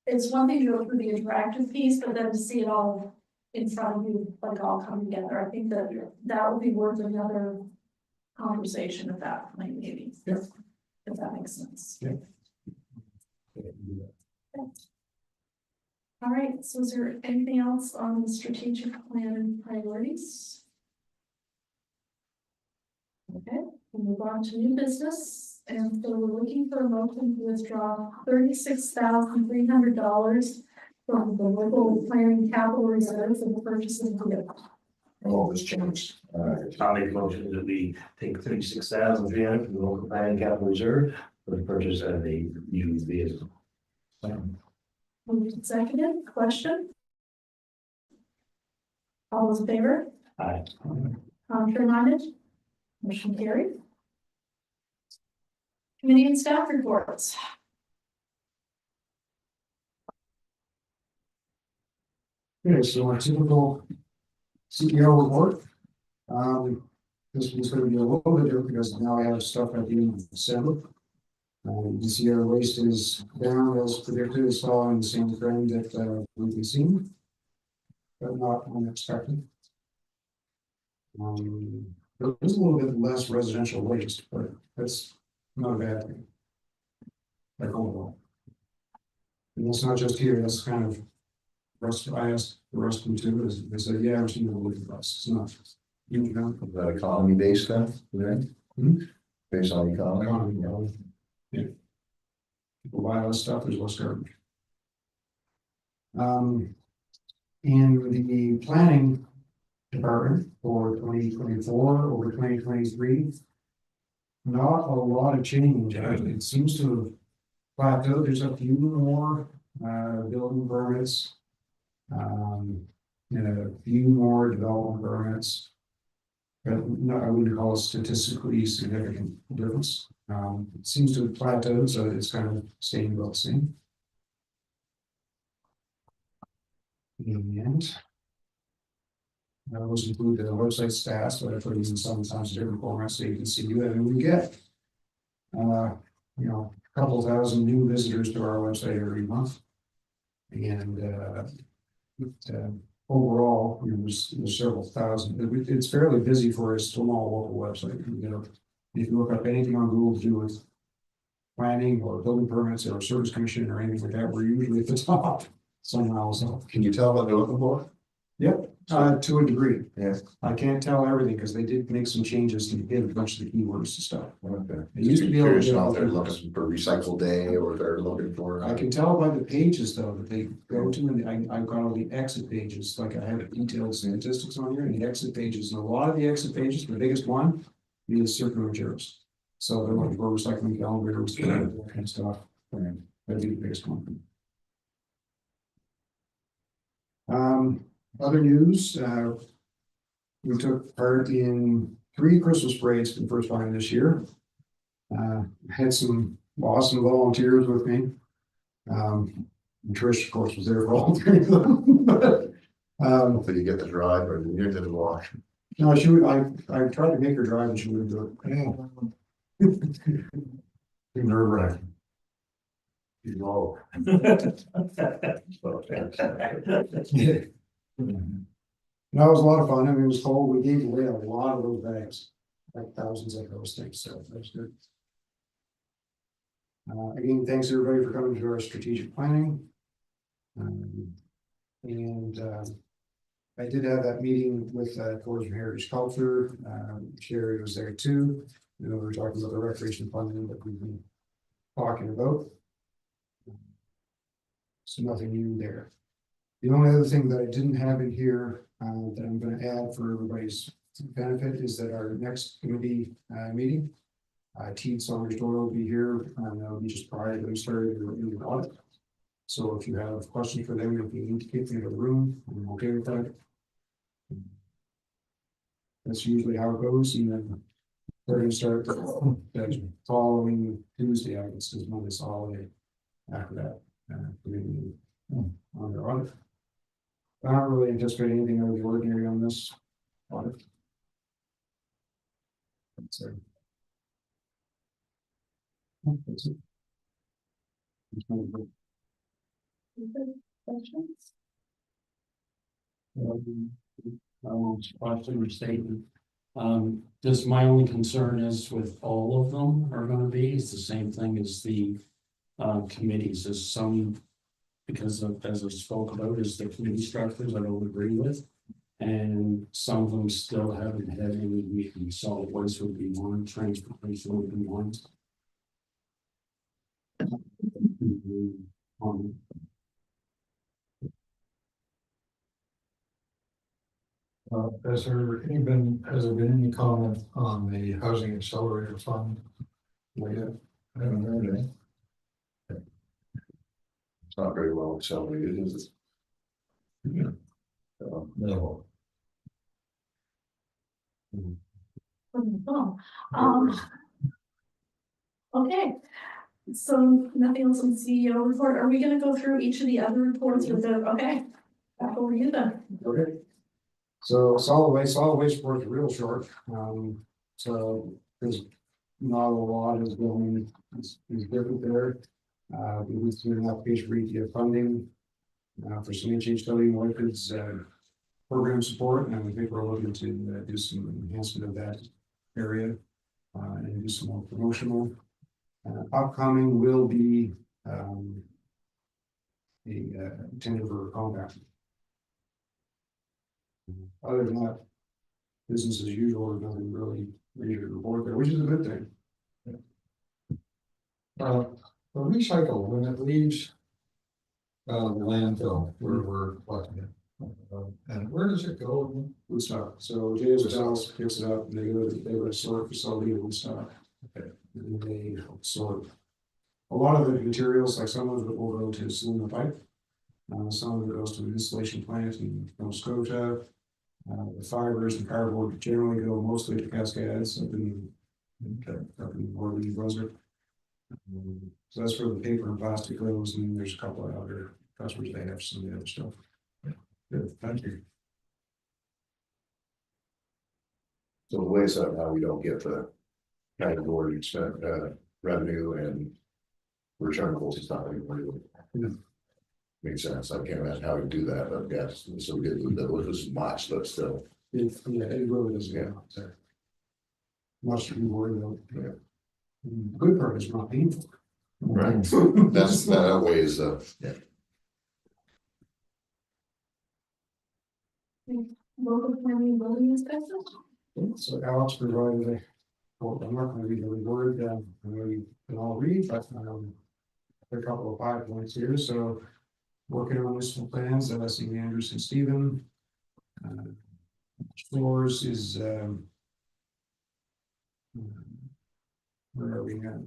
it's one thing to go through the interactive piece, but then to see it all in front of you, like all come together. I think that that would be worth another conversation at that point, maybe. Yeah. If that makes sense. Yeah. All right, so is there anything else on the strategic plan and priorities? Okay, we'll move on to new business, and so we're looking for a motion to withdraw $36,300 from the local planning capital reserve for the purchase of vehicles. All this changed. I'll make a motion that we take 36,300 from the local planning capital reserve for the purchase of a used vehicle. Moved and seconded, question? All those in favor? Aye. Contrary minded? Motion carried. Committee and staff reports. Okay, so our typical CEO report. This one's gonna be a little bit different because now I have stuff at the end of December. You can see our waste is down as predicted, it's following the same trend that we've been seeing, but not unexpected. There is a little bit less residential waste, but that's not a bad thing. Like overall. And that's not just here, that's kind of, I asked the rest of them too, they said, yeah, we're seeing a little bit less, it's not. You know, Is that economy based then, right? Based on economy? economy, you know. Yeah. People buy all this stuff, there's less garbage. In the planning department for 2024 over 2023, not a lot of change. It seems to have plateaued. There's a few more building permits, and a few more development permits. But no, I wouldn't call it statistically significant difference. It seems to have plateaued, so it's kind of staying about the same. And those include the website stats, but I put these in sometimes different formats so you can see what we get. You know, a couple thousand new visitors to our website every month. And overall, you know, there's several thousand. It's fairly busy for a small local website. You know, if you look up anything on Google to do with planning or building permits or service commission or anything like that, we're usually at the top somehow. So, Can you tell what they're looking for? yep, to a degree. Yes. I can't tell everything because they did make some changes to get a bunch of the keywords and stuff. Okay. It used to be able to Curious get now all if they're the- looking for recycle day or if they're looking for. I can tell by the pages though that they go to, and I've got all the exit pages, like I have detailed statistics on here and the exit pages, and a lot of the exit pages, the biggest one is circular materials. So they're looking for recycling calendars, that kind of stuff, and that'd be the biggest one. Other news, we took part in 3 Christmas parades for the first time this year. Had some awesome volunteers with me. Trish, of course, was there for all 3 of them. But, Hopefully you get the drive or you get the wash. No, she would, I tried to make her drive and she wouldn't do it. Too nerve wracking. Low. That was a lot of fun. I mean, it was cold. We gave away a lot of those bags, like thousands of those things, so that's good. Again, thanks everybody for coming to our strategic planning. I did have that meeting with Tourism Heritage Culture. Sherry was there too. You know, we were talking about the recreation funding that we've been talking about. So nothing new there. The only other thing that I didn't have in here that I'm going to add for everybody's benefit is that our next committee meeting, Teed Saunders Doyle will be here, and that'll be just prior to them starting the audit. So if you have questions for them, if you need to get into the room, I'm okay with that. That's usually how it goes. And then we're going to start the following Tuesday, I guess, is Monday's holiday. After that, committee meeting on the audit. I don't really anticipate anything out of the ordinary on this audit. That's it. That's it. Questions? Question or statement. Just my only concern is with all of them are gonna be, it's the same thing as the committees, is some, because of, as I spoke about, is the committee structures I don't agree with. And some of them still haven't had any meetings, solid waste would be one, transportation would be one. Has there been any comment on the housing accelerator fund? Yeah, I haven't heard any. It's not very well accelerated, is it? No. Oh, okay, so nothing else on the CEO report. Are we gonna go through each of the other reports with the, okay, back over you then. Okay. So solid waste report's real short. So there's not a lot is going, is different there. We went through an application for EPA funding for some HHW liquids program support, and I think we're looking to do some enhancement of that area and do some more promotional. Upcoming will be a tender for compact. Other than that, business as usual, there's nothing really major to report there, which is a good thing. The recycle, when it leaves the landfill where we're collecting it, and where does it go? Woodstock. So JSL picks it up and they go to a sort facility in Woodstock. Okay. And they sort a lot of the materials, like some of it will go to Salina Pipe. Some of it goes to an installation plant in Nova Scotia. The fibers and cardboard generally go mostly to Cascades up in Northern New Brunswick. So that's where the paper and plastic goes, and then there's a couple of other customers they have some of the other stuff. Good, thank you. So the way it's up now, we don't get the category extent revenue and returnables. It's not really makes sense. I can't imagine how we do that, but yes, so we did that was much, but still. It really does. Yeah. Much to be worried about. Yeah. The good part is not painful. Right. That's that weighs yeah. Local planning building inspection. So Alex provided a, well, I'm not going to read every word, I know you can all read, but a couple of 5 points here. So working on municipal plans, see Andrews and Stephen. Floors is where are we at?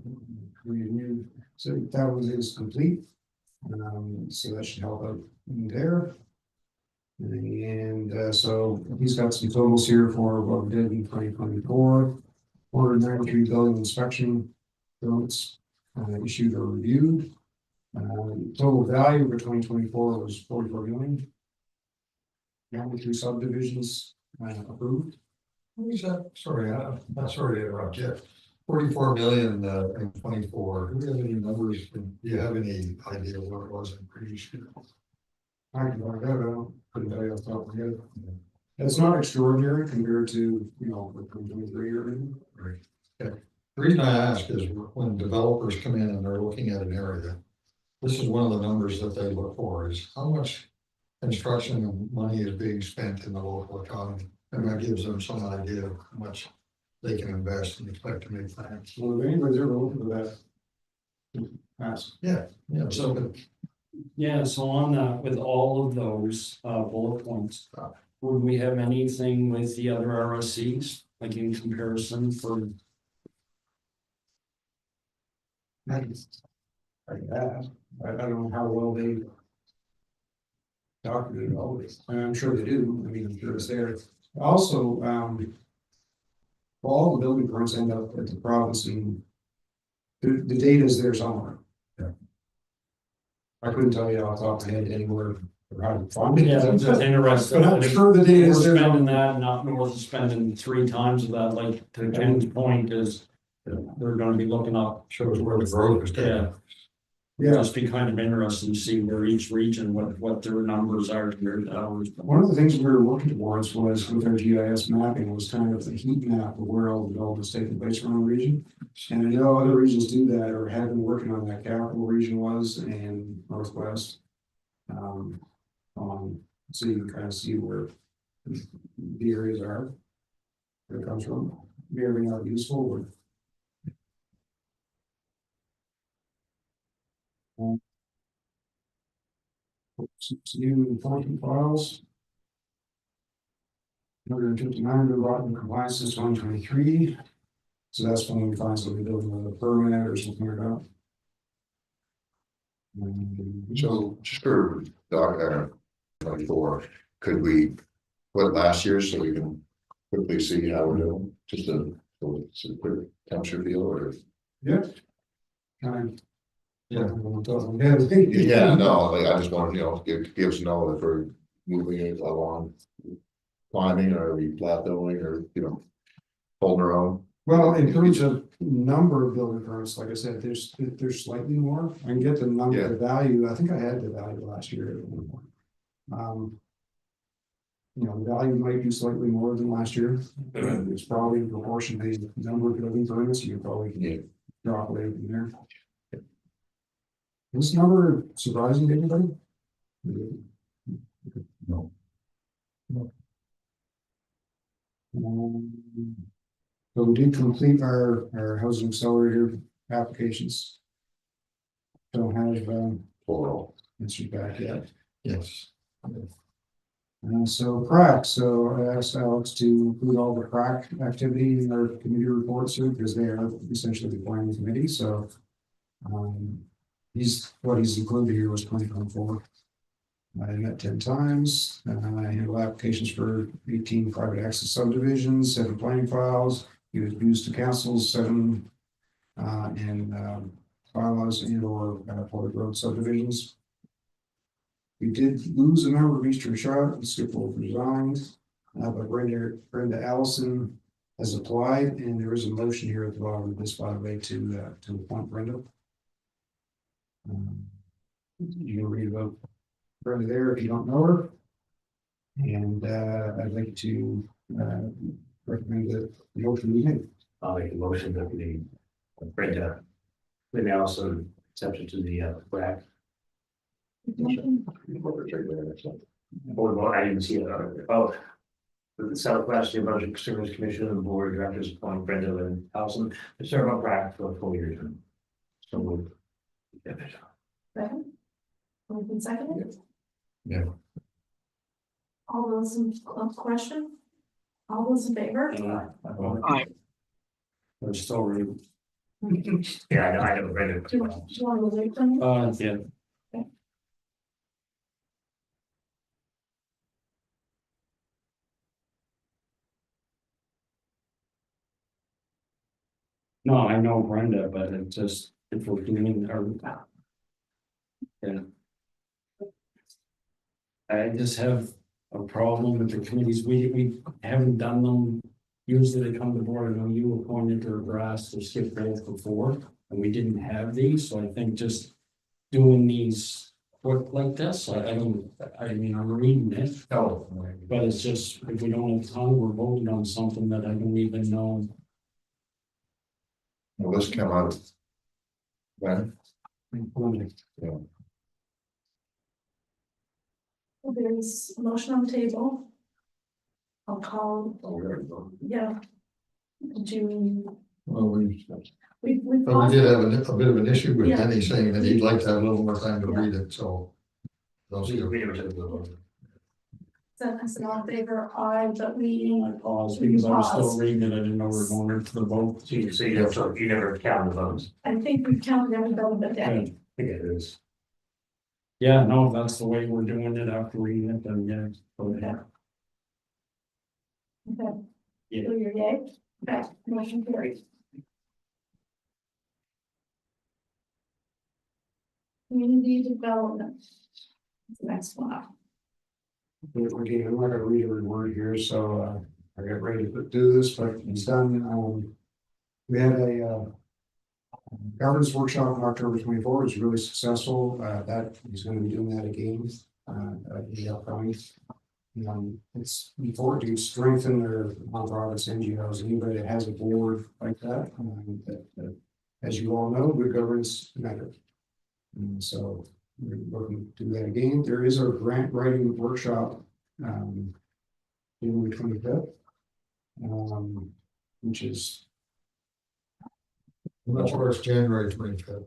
Renewed. So that is complete. So that should help out in there. And so he's got some totals here for what we did in 2024. 493 building inspection permits issued or reviewed. Total value for 2024 was 44 million. 93 subdivisions approved. What is that? Sorry, I'm sorry to interrupt you. 44 million in 24. Do we have any numbers? Do you have any idea what it was in previous year? I can find out, I don't, couldn't tell you off the top of my head. It's not extraordinary compared to, you know, the 2023 or anything. Right. Okay. The reason I ask is when developers come in and they're looking at an area, this is one of the numbers that they look for is how much construction money is being spent in the local economy. And that gives them some idea of how much they can invest and expect to make finance. Well, if anybody's ever looking for that, ask. Yeah, so So, yeah, so on that, with all of those bullet points, would we have anything with the other RSCs, like in comparison for? I don't know how well they documented all this. I'm sure they do. I mean, I'm sure it's there. Also, all the building permits end up at the province and the data is there somewhere. Yeah. I couldn't tell you off the top of my head anywhere or how to find it. Yeah, I'm just interested. But I'm sure the data We're is there. spending that, not north of spending 3 times of that, like to Ken's point is. They're gonna be looking up, shows where the growth is. yeah, Yeah, just be kind of interesting to see where each region, what their numbers are compared to ours. one of the things we were working towards was with our GIS mapping was kind of the heat map of where all the development is taking place around the region. And I know other regions do that or have been working on that. Capital region was and Northwest. So you can kind of see where the areas are. Where it comes from. Be everything out useful or. New important files. 159 to rotten compliance since 2023. So that's when we find somebody building with a permit or something like that. So just for doc, 24, could we put last year so we can quickly see how we're doing? Just a quick temperature feel or? Yeah. Kind of. Yeah. Yeah, no, like I just want, give us know if we're moving it along, climbing, or are we plateauing, or, holding our own. Well, in terms of number of building permits, like I said, there's slightly more. I can get the number, the value. I think I had the value last year at one point. The value might be slightly more than last year. It's probably in proportion to the number of building permits. You probably drop away from there. This number surprising to anybody? No. So we did complete our housing accelerator applications. Don't have Plural. answers back yet. Yes. So crack, so I asked Alex to include all the crack activity in our committee reports here because they are essentially the planning committee, so. What he's included here was 2024. I met 10 times. I handled applications for 18 private access subdivisions, 7 planning files. He was used to councils, 7 and bylaws and or public road subdivisions. We did lose a member of Eastern Shot and Skip Wolf resigned, but Brenda Allison has applied, and there is a motion here at the bottom of this, by the way, to appoint Brenda. You can read about Brenda there if you don't know her. And I'd like to recommend that the motion be made. I'll make a motion that we Brenda, maybe also accept it to the WAC. Well, I didn't see it. Oh, the Southwest New Brunswick Service Commission and the Board of Directors appoint Brenda and Allison to serve on WAC for a full year term. So we'll. Second? Moving seconded? Yeah. All those in question? All those in favor? Aye. They're still reading. Yeah, I know Brenda. Do you want to wait for me? Yeah. No, I know Brenda, but it just, if we're doing our. Yeah. I just have a problem with the committees. We haven't done them usually they come to board, I know you appointed or grass or skip both before, and we didn't have these, so I think just doing these quick like this, I mean, I'm reading it, Oh. but it's just, if we don't have time, we're voting on something that I don't even know. Well, this came out. When? Yeah. There's a motion on the table. I'll call, Oh, we already voted. yeah. Do Well, we we did have a bit of an issue with Yeah. Kenny saying that he'd like to have a little more time to read it, so. Those We are- never said the. That's all in favor, aye, but we, I paused because I was still Pause. reading it, I didn't know we were going into the vote. So you never counted the votes. I think we counted everybody but Yeah. Debbie. I think it is. Yeah, no, if that's the way we're doing it after reading it, then yeah. Okay. Okay. Yeah. So you're yay? Okay, motion carried. Community development. That's the next one up. Okay, I'm not gonna read every word here, so I got ready to do this, but it's done. We had a governance workshop on October 24th. It was really successful. That he's gonna be doing that again. The upcoming. It's important to strengthen their nonprofits, NGOs, anybody that has a board like that. As you all know, good governance matters. And so we're looking to do that again. There is a grant writing workshop, January 25th. Which is, I'm not sure it's January 25th.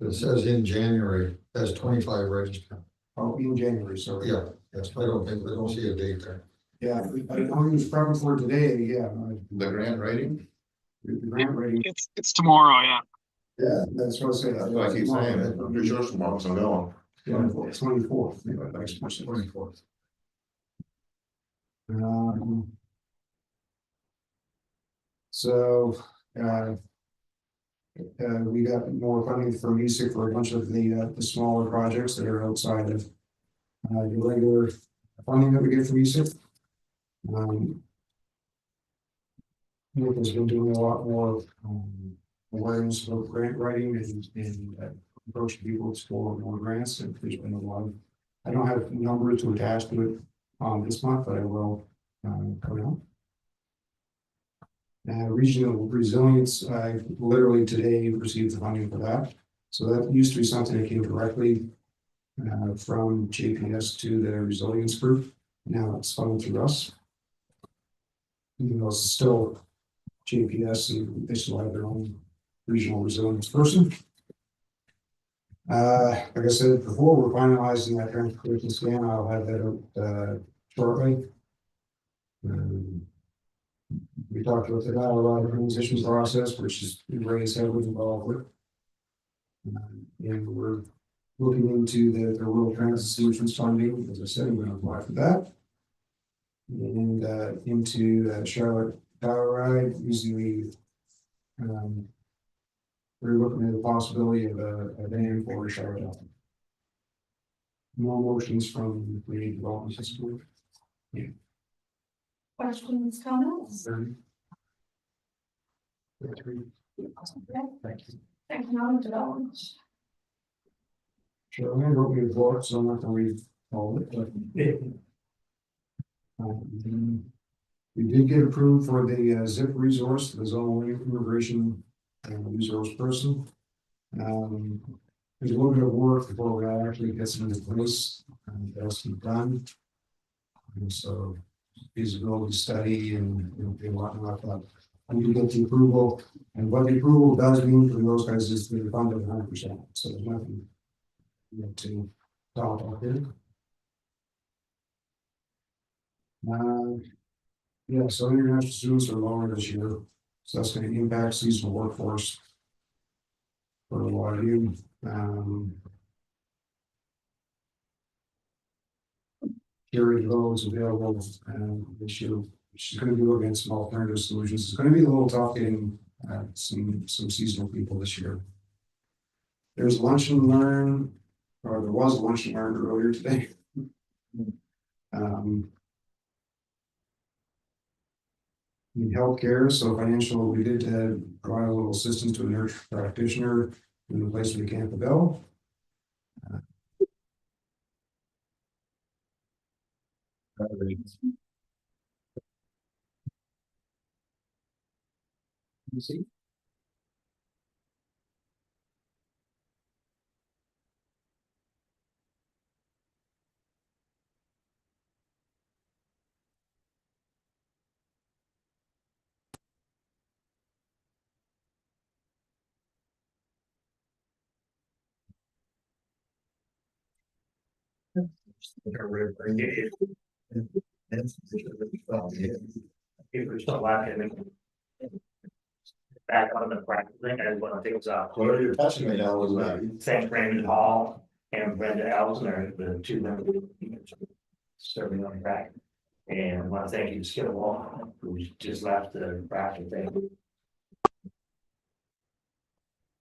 It says in January, that's 25 registered. in January, so. Yeah, yes, I don't see a date there. Yeah, I was prepping for today, yeah. The grant writing? The grant writing, It's tomorrow, yeah. yeah, that's what I say. That's what I keep saying, I'm pretty sure it's tomorrow, so no. 24th. Next month, 24th. So, we got more funding from music for a bunch of the smaller projects that are outside of the regular funding that we get from music. Nick has been doing a lot more awareness of grant writing and approaching people to explore more grants, and there's been a lot of, I don't have numbers to attach to it this month, but I will coming up. Regional resilience, I literally today received the funding for that. So that used to be something that came directly from JPS to the resilience group. Now it's funded through us. Even though it's still JPS, and they still have their own regional resilience person. Like I said before, we're finalizing that transportation scan. I'll have that out shortly. We talked about the dialogue transition process, which is Ray's heavily involved with. And we're looking into the rural transit solutions funding. As I said, I'm going to apply for that. And into Charlotte Power Ride, using we're looking at the possibility of a van for Charlotte. No motions from the development system. Questions, comments? Thank you. Economic development. Sure, I wrote me a report, so I'm not gonna read all of it, but. We did get approved for the ZIP resource, the zone immigration resource person. There's a little bit of work before we actually get some into place, that's to be done. And so feasibility study and whatnot, but I need to get the approval, and what the approval does mean for those guys is they're funded 100%, so there's nothing to talk about here. Yeah, so international students are lower this year, so that's going to impact seasonal workforce for a lot of you. Carry loads available this year, which is going to be looking at some alternative solutions. It's going to be a little tough getting some seasonal people this year. There's lunch and learn, or there was lunch and learn earlier today. in healthcare, so financial, we did provide a little assistance to a nurse practitioner in the place of the Camp Bell. You see? If we're still laughing. Back on the practice thing, I want to things up. What are you touching right now, Elizabeth? Thank Brandon Hall and Brenda Elsner, the two members serving on the back. And I want to thank you to Skip Wall, who just left the practice thing.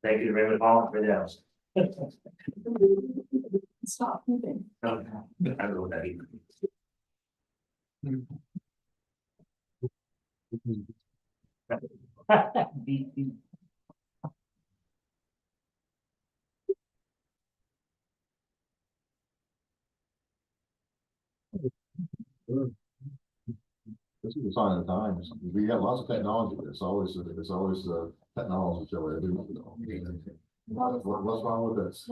Thank you to Raymond Hall and everything else. Stop moving. I don't know what that even means. This is a sign of the times. We got lots of technology. It's always the technology show. What's wrong with this?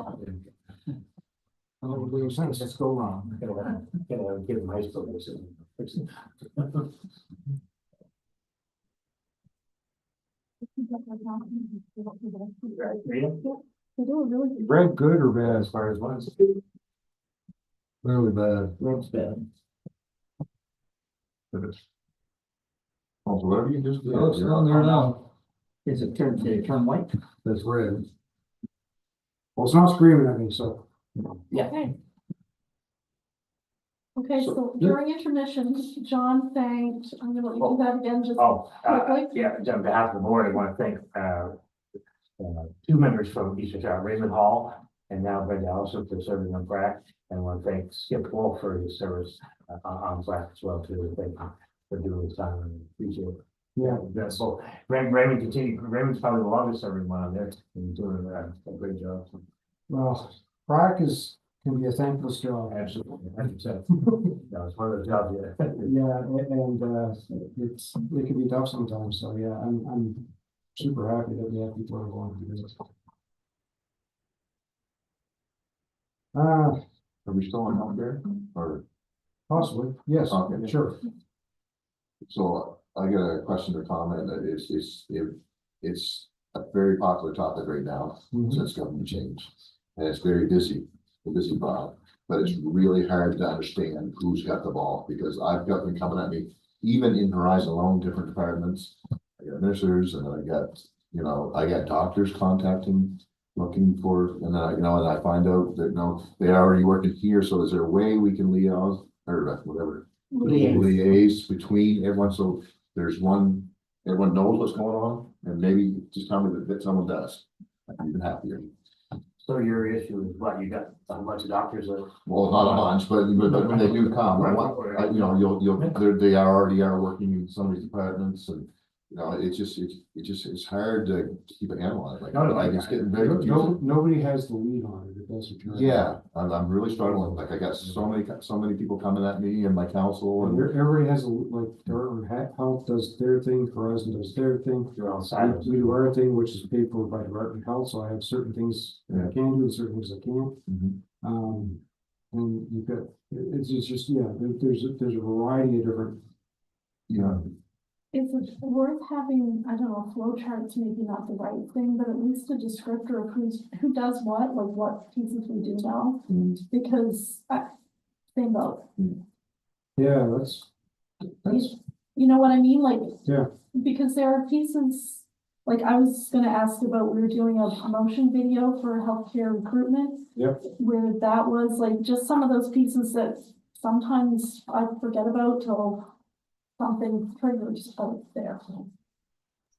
Let's go wrong. Gotta give them high school. They do a really good. Red good or bad as far as what's Really bad. That's bad. Oh, so whatever you just did. Oh, it's on there now. Is it turn white? That's red. Well, it's not screaming at me, so. Yeah. Okay. Okay, So, so yeah. during intermission, John thanked, I'm gonna let you do that again, just Oh, quickly. yeah, on behalf of the board, I want to thank, two members from Eastern Shore, Raymond Hall and now Brenda Allison for serving on FRAC. And I want to thank Skip Wolf for his service on FRAC as well too. Thank you for doing this time and appreciate it. Yeah. That's so Raymond's probably the longest serving one on there and doing a great job. Well, prac can be a thankless job. Absolutely, 100%. That was one of the jobs, yeah. Yeah, and it can be tough sometimes, so yeah, I'm super happy that we have people who are going to do this. Are we still on healthcare or? Possibly, yes, Okay. sure. So I got a question or comment that it's a very popular topic right now Mhm. since government change. And it's very busy, a busy ball, but it's really hard to understand who's got the ball because I've got them coming at me, even in Horizon alone, different departments. I got nurses and I got doctors contacting, looking for, and then and I find out that they're already working here. So is there a way we can liaise or whatever? Liaise between everyone, so there's everyone knows what's going on, and maybe just tell me that someone does. I'm even happier. So your issue is what, you got a bunch of doctors that. Well, not a bunch, but when they do come, they already are working in some of these departments, and it's hard to keep a handle on it. Like it's getting very confusing. Nobody has the lead on it, if that's what you're. Yeah, I'm really struggling. Like I got so many people coming at me and my council and. Everybody has Department Health does their thing, Horizon does their thing. You're on silos. We do our thing, which is paid for by Department of Health, so I have certain things that I can do and certain things I can't. Mhm. And you've got, it's just, yeah, there's a variety of different. Yeah. Is it worth having, I don't know, flow charts, maybe not the right thing, but at least a descriptor of who does what, like what pieces we do now? Because think about, Yeah, that's. you know what I mean? Like, Yeah. because there are pieces, like I was gonna ask about, we were doing a promotion video for healthcare recruitment. Yep. Where that was like just some of those pieces that sometimes I forget about till something triggers out there.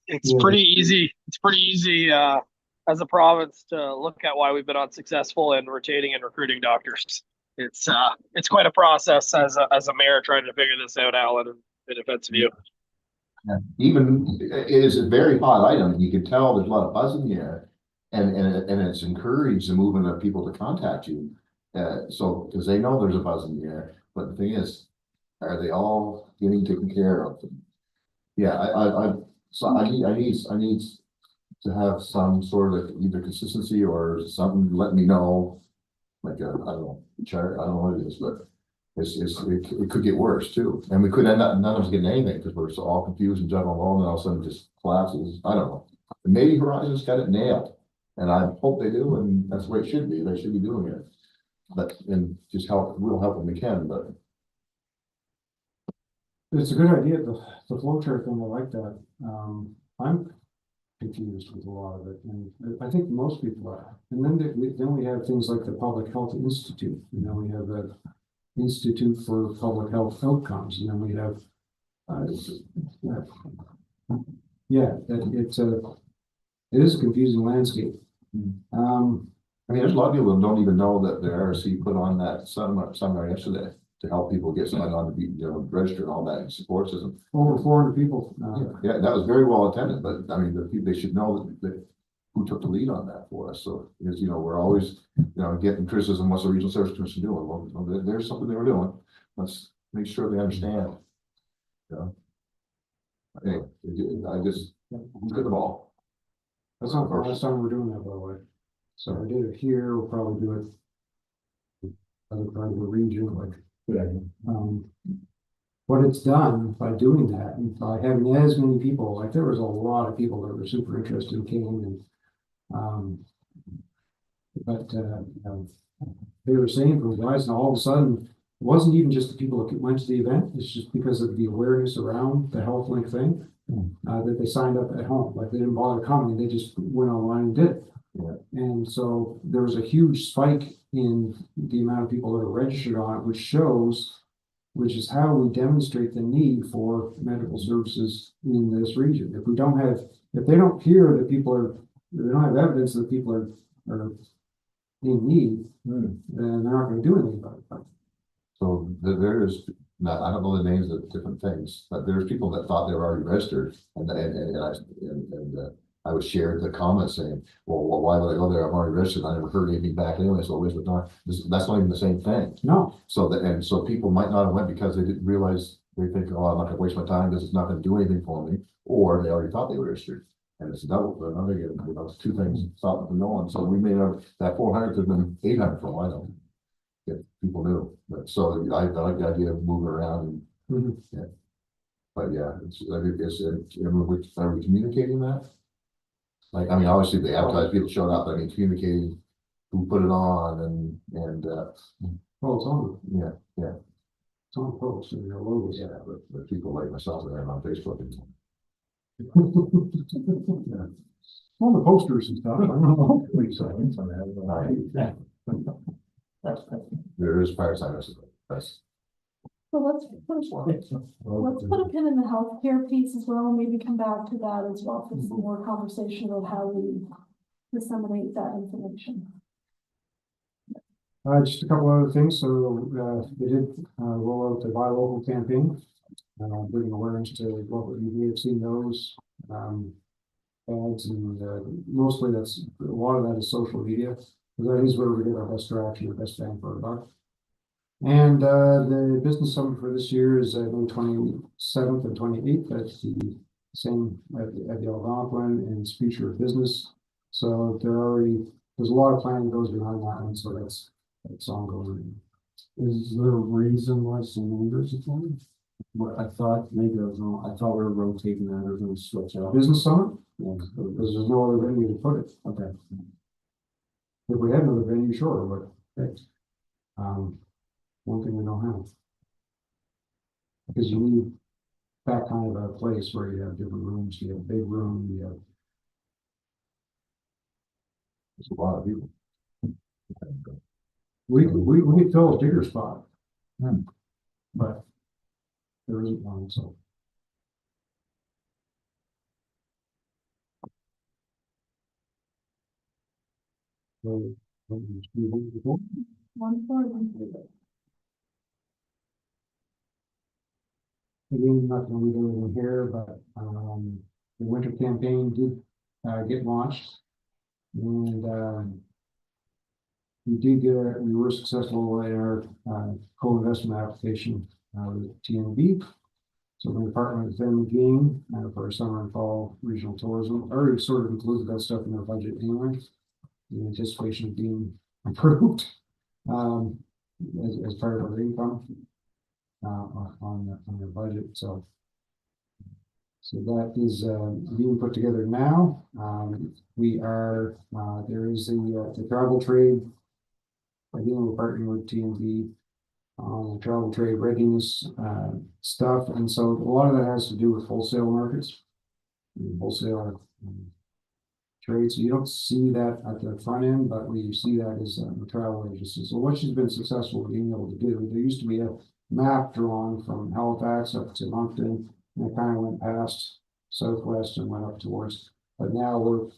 It's pretty easy. It's pretty easy as a province to look at why we've been unsuccessful in retaining and recruiting doctors. It's quite a process as a mayor trying to figure this out, Alan, in defense of you. Even, it is a very hot item, and you can tell there's a lot of buzz in the air. And it's encouraged the movement of people to contact you. So, because they know there's a buzz in the air, but the thing is, are they all getting taken care of? Yeah, so I need to have some sort of either consistency or something, let me know. Like, I don't know, chart, I don't know what it is, but it could get worse too. And we could end up, none of us getting anything because we're so all confused and juggling along and all of a sudden it just collapses. I don't know. Maybe Horizon's got it nailed. And I hope they do, and that's the way it should be. They should be doing it. But, and just help, we'll help when we can, but It's a good idea, the flow chart thing, I like that. I'm confused with a lot of it, and I think most people are. And then we have things like the Public Health Institute, we have the Institute for Public Health Outcomes, and then we have it is a confusing landscape. I mean, there's a lot of people that don't even know that the RC put on that seminar yesterday to help people get signed on to be, registered and all that and support system. Over 400 people. Yeah, that was very well attended, but I mean, the people, they should know that who took the lead on that for us. So, because, we're always, getting criticism, what's the regional service commission doing? Well, there's something they were doing. Let's make sure they understand. Anyway, I just, look at the ball. That's not the last time we're doing that, by the way. So I did it here, we'll probably do it other part of the region, what it's done by doing that, and by having as many people, like there was a lot of people that were super interested and came, and they were saying from guys, and all of a sudden, it wasn't even just the people that went to the event, it's just because of the awareness around the HealthLink thing, that they signed up at home, like they didn't bother coming, they just went online and did it. Yeah. And so there was a huge spike in the amount of people that are registered on it, which is how we demonstrate the need for medical services in this region. If they don't hear that they don't have evidence that people are in need, then they're not going to do anything about it. So there is, I don't know the names of different things, but there's people that thought they were already registered, and I was shared the comments saying, well, why would I go there? I'm already registered. I never heard anything back anyway, so waste my time. That's not even the same thing. No. So people might not have went because they didn't realize, they think, oh, I'm not gonna waste my time because it's not gonna do anything for me, or they already thought they were registered. And it's double, but another, it's two things stopping from no one. So we may have, that 400 have been 800 for a while. Yeah, people knew, but so I like the idea of moving around and, yeah. But yeah, are we communicating that? Like, I mean, obviously the advertised people showed up, I mean, communicating who put it on and Oh, it's on. Yeah. It's on post and your logos. Yeah, but people like myself that are on Facebook and yeah. All the posters and stuff. I don't know. There is prior time. That's So let's put a pin in the healthcare piece as well, and maybe come back to that as well for some more conversation about how we disseminate that information. Just a couple other things. So they did roll out the Buy Local campaign, bringing awareness to local. You may have seen those ads, and mostly a lot of that is social media. That is where we get our best traction, our best bang for our buck. And the business summit for this year is May 27th and 28th. That's the same at the Algonquin, and it's Future of Business. So there's a lot of planning goes behind that one, so that's ongoing. Is there a reason why some members are going? What I thought maybe I was wrong. I thought we were rotating that or going to switch out. Business summit? Yeah, because there's no other venue to put it. Okay. If we had another venue, sure, but one thing we don't have. Because you need that kind of a place where you have different rooms, you have a big room, you have. There's a lot of people. We could fill a bigger spot. But there isn't one, so. again, not gonna read everything here, but, the winter campaign did, get launched. And, we were successful in our, co-investment application, with TNB. So we're partnering with them again, for our summer and fall regional tourism, already sort of included that stuff in our budget anyway. In anticipation of being approved, as part of our income, on the budget, so. So that is, being put together now. We are, there is the travel trade. Again, we're partnering with TNB on the travel trade readiness, stuff, and so a lot of that has to do with wholesale markets. Wholesale, trade, so you don't see that at the front end, but we see that as the travel agency. So what she's been successful in being able to do, there used to be a map drawn from Halifax up to Moncton, and it kind of went past Southwest and went up towards, but now we're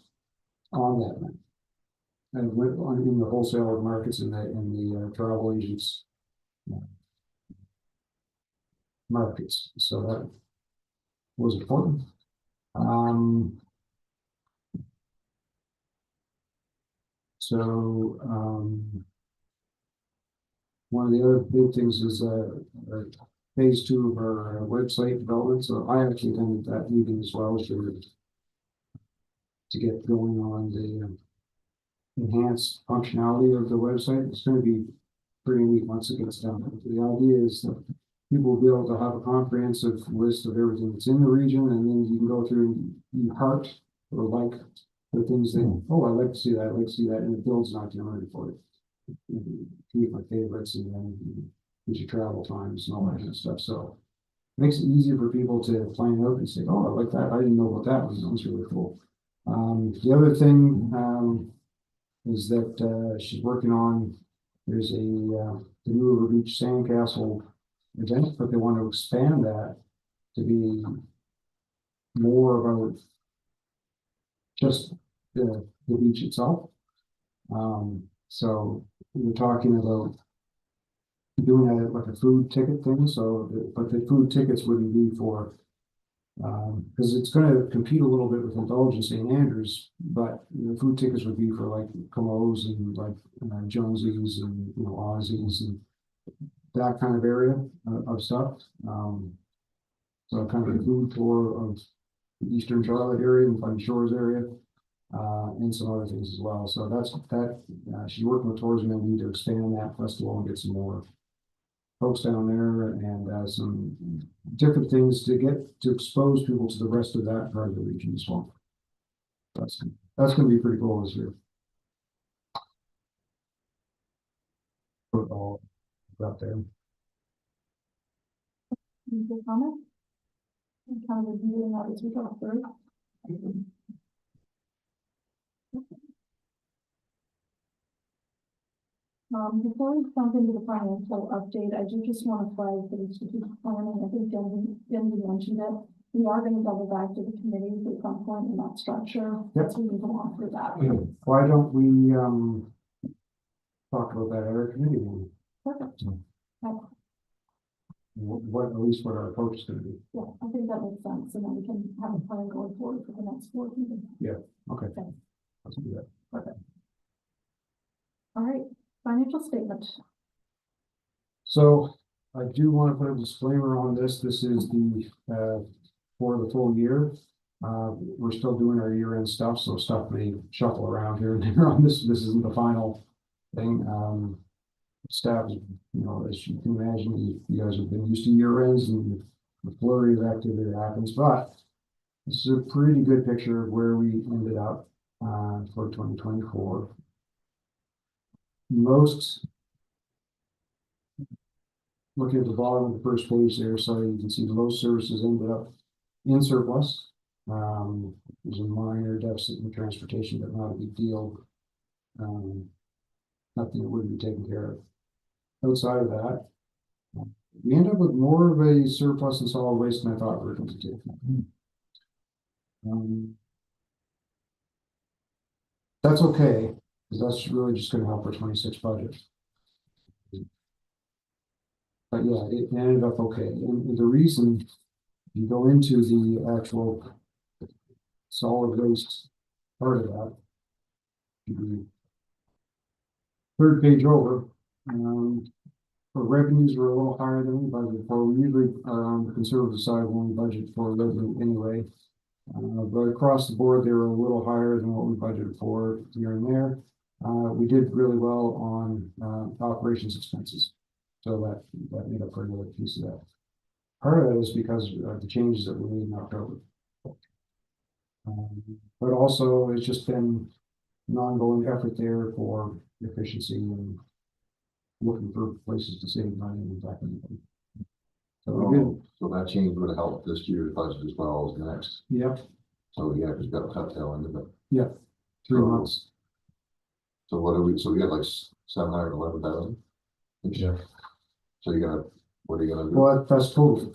on that map. And we're in the wholesale markets in the travel agents markets, so that was important. So, one of the other big things is phase 2 of our website development. So I actually attended that meeting as well to get going on the enhanced functionality of the website. It's going to be pretty neat once it gets done. The idea is that people will be able to have a comprehensive list of everything that's in the region, and then you can go through and heart or like the things that, oh, I like to see that, I like to see that, and it builds an itinerary for it. Keep my favorites, and then gives you travel times and all that kind of stuff. So it makes it easier for people to plan out and say, oh, I like that. I didn't know about that one. That was really cool. The other thing is that she's working on, there's the new River Beach Sandcastle event, but they want to expand that to be more about just the beach itself. So we're talking about doing a like a food ticket thing. So, but the food tickets wouldn't be for, because it's going to compete a little bit with Indulgence St. Andrews, but the food tickets would be for like Como's and like Jonesy's and Aussie's and that kind of area of stuff. So kind of a food tour of the Eastern Charlotte area and Funny Shores area, and some other things as well. So that's that. She's working with tourism and to expand that festival and get some more folks down there and some different things to expose people to the rest of that part of the region as well. That's going to be pretty cool this year. Put it all up there. Any other comment? I'm kind of reviewing that as we go through. Before we jump into the financial update, I do just want to flag for the strategic planning. I think Denby mentioned it. We are going to double back to the committee at some point in that structure. Yep. So we can go on for that. Why don't we talk about that at our committee meeting? Perfect. Okay. What at least what our approach is going to be. Yeah, I think that makes sense, and then we can have a plan going forward for the next board meeting. Yeah. Okay. Let's do that. Perfect. All right. Financial statement. So I do want to put a disclaimer on this. This is the for the full year. We're still doing our year-end stuff, so stuff may shuffle around here and there on this. This isn't the final thing. Staff, as you can imagine, you guys have been used to year ends and the flurry of activity that happens, but this is a pretty good picture of where we ended up for 2024. Looking at the bottom of the first page there, so you can see most services ended up in surplus. There's a minor deficit in transportation, but not a big deal. Nothing that wouldn't be taken care of. Outside of that, we end up with more of a surplus in solid waste than I thought we were going to do. That's okay, because that's really just going to help our 26 budget. But yeah, it ended up okay. And the reason you go into the actual solid waste part of that. The third page over, for revenues were a little higher than we budgeted for. We usually are on the conservative side when we budget for revenue anyway. But across the board, they were a little higher than what we budgeted for here and there. We did really well on operations expenses. So that made up for another piece of that. Part of that is because of the changes that we made in October. But also it's just been an ongoing effort there for efficiency and looking for places to save money and that kind of thing. So we did. So that change would help this year's budget as well as next. Yep. So yeah, we've got a cut tail end of it. Yep. 3 months. So what do we, so we got like 711,000? Yeah. So you gotta, what are you gonna do? Well, that's total.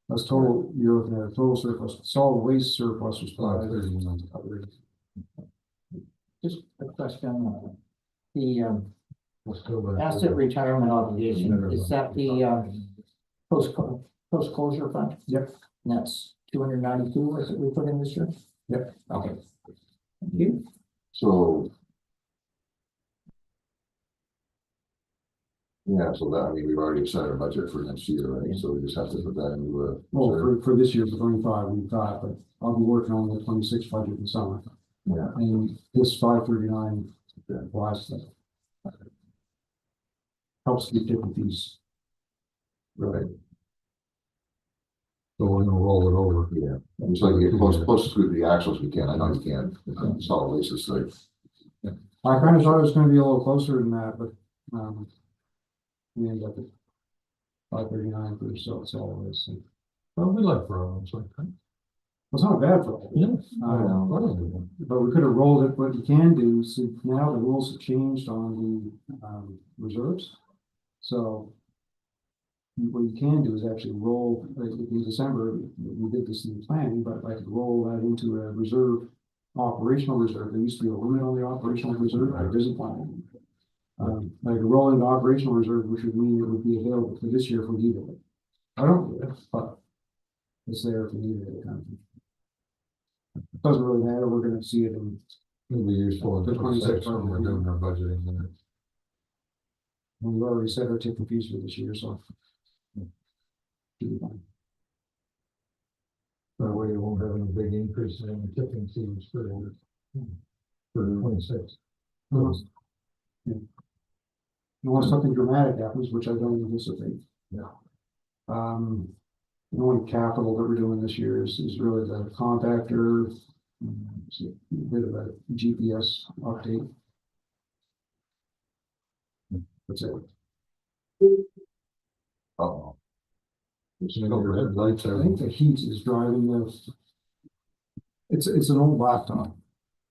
That's total, you're looking at a total surplus. Solid waste surplus was 531. Just a question, the Let's go back. asset retirement obligation, is that the post closure fund? Yep. And that's 292, is it we put in this year? Yep. Okay. Thank you. So. Yeah, so that, I mean, we've already set our budget for next year, right? So we just have to put that into Well, for this year, for 25, we've got, but I'll be working on the 26 budget in the summer. Yeah. And this 539 applies to that. Helps keep different fees. right. So we're gonna roll it over. Yeah. So you get close to the actuals we can. I know you can't. Solid waste is like. I kind of thought it was going to be a little closer than that, but we ended up at 539 for solid waste. So. Well, we like problems like that. It's not bad for all. Yeah. But we could have rolled it. What you can do is now the rules have changed on the reserves. So what you can do is actually roll, like in December, we did this in the planning, but I could roll that into a reserve, operational reserve. There used to be a limit on the operational reserve, there isn't one. I could roll into operational reserve, which would mean it would be available for this year if we needed it. I don't do it, but it's there if we needed it. Kind of thing. It doesn't really matter. We're going to see it in. It'll be useful in the 26 when we're doing our budgeting. And we've already set our tipping fees for this year, so. Should be fine. That way you won't have any big increases in the tipping fees for 26. Yeah. Unless something dramatic happens, which I don't anticipate. Yeah. The only capital that we're doing this year is really the compactor, a bit of a GPS update. That's it. Uh-oh. It's no red lights I out. think the heat is driving this. It's an old laptop.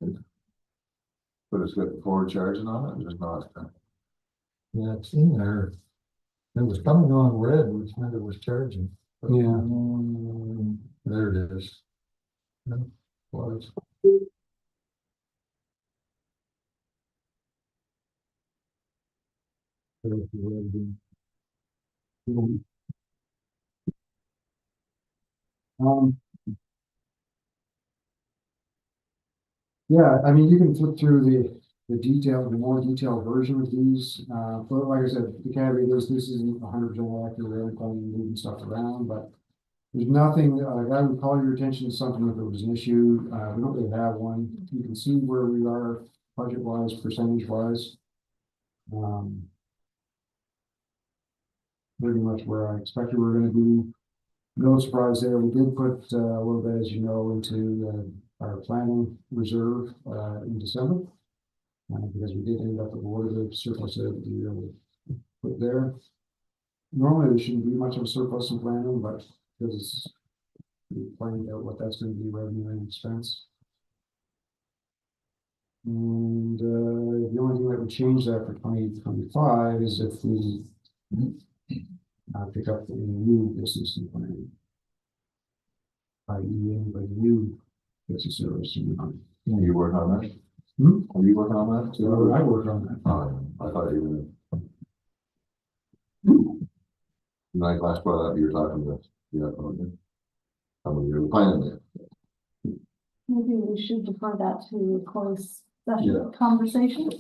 But it's got the forward charging on it, just not. Yeah, it's in there. It was coming on red, which meant it was charging. But, Yeah. There it is. Yeah, was. Yeah, I mean, you can flip through the more detailed version of these. But like I said, the caveat is this isn't 100% accurate. We're probably moving stuff around, but there's nothing. I would call your attention to something if there was an issue. We don't really have one. You can see where we are budget wise, percentage wise. Pretty much where I expected we're going to be. No surprise there. We did put a little bit, as you know, into our planning reserve in December, because we did end up with a little bit of surplus there that we put there. Normally there shouldn't be much of a surplus in planning, but because we planned out what that's going to be revenue and expense. And the only thing that would change that for 2025 is if we pick up the new business in planning, i.e. anybody new gets a service. Are you working on that? Are you working on that too? I work on that. I thought you were. When I last brought up, you were talking about, yeah, okay. How many you're planning it? Maybe we should defer that to close session Yeah. conversation.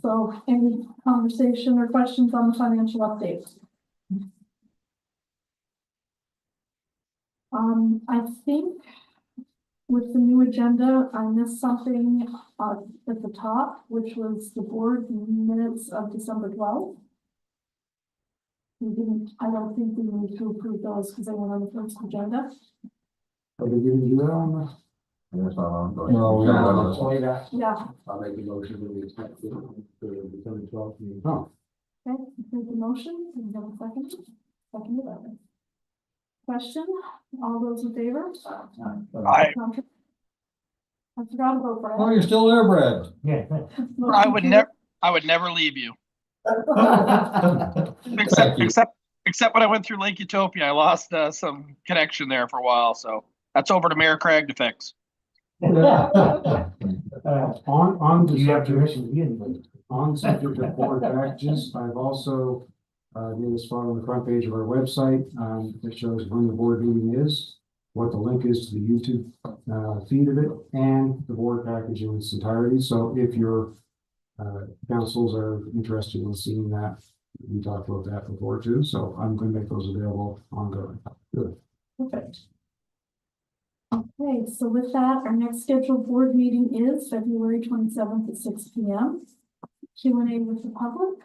So any conversation or questions on the financial update? I think with the new agenda, I missed something at the top, which was the board minutes of December 12th. We didn't, I don't think we need to approve those because they were on the first agenda. Are they gonna do that on the? That's not on. No, we don't. That's all I got. Yeah, I'll make a motion to accept the December 12th meeting. Oh, okay, here's the motion. Can we have a second? Second, question, all those in favor? I I forgot to vote for Oh, it. you're still there, Brad? Yeah. I would never leave you. Except Thank you. except when I went through Lake Utopia, I lost some connection there for a while. So that's over to Mayor Craig to fix. on the You have subject, permission to be in the. on the subject of board packages, I've also made a spot on the front page of our website, that shows when the board meeting is, what the link is to the YouTube feed of it, and the board package in its entirety. So if your councils are interested in seeing that, we talked about that before too. So I'm going to make those available ongoing. Good. Perfect. Okay, so with that, our next scheduled board meeting is February 27th at 6 p.m. Q&A with the public.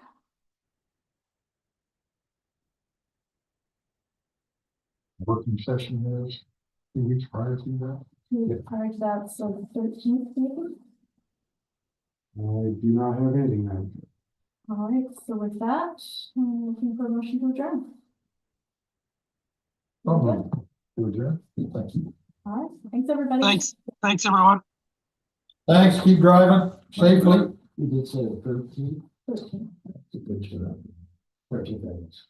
Working session is 2 weeks prior to that. Prior to that, so the 13th maybe. I do not have anything then. All right, so with that, I'm looking for a motion to adjourn. Oh, no. Thank you. All right, thanks everybody. Thanks everyone. Thanks, keep driving safely. You did say the 13th. 13th. That's a good show. 13 days.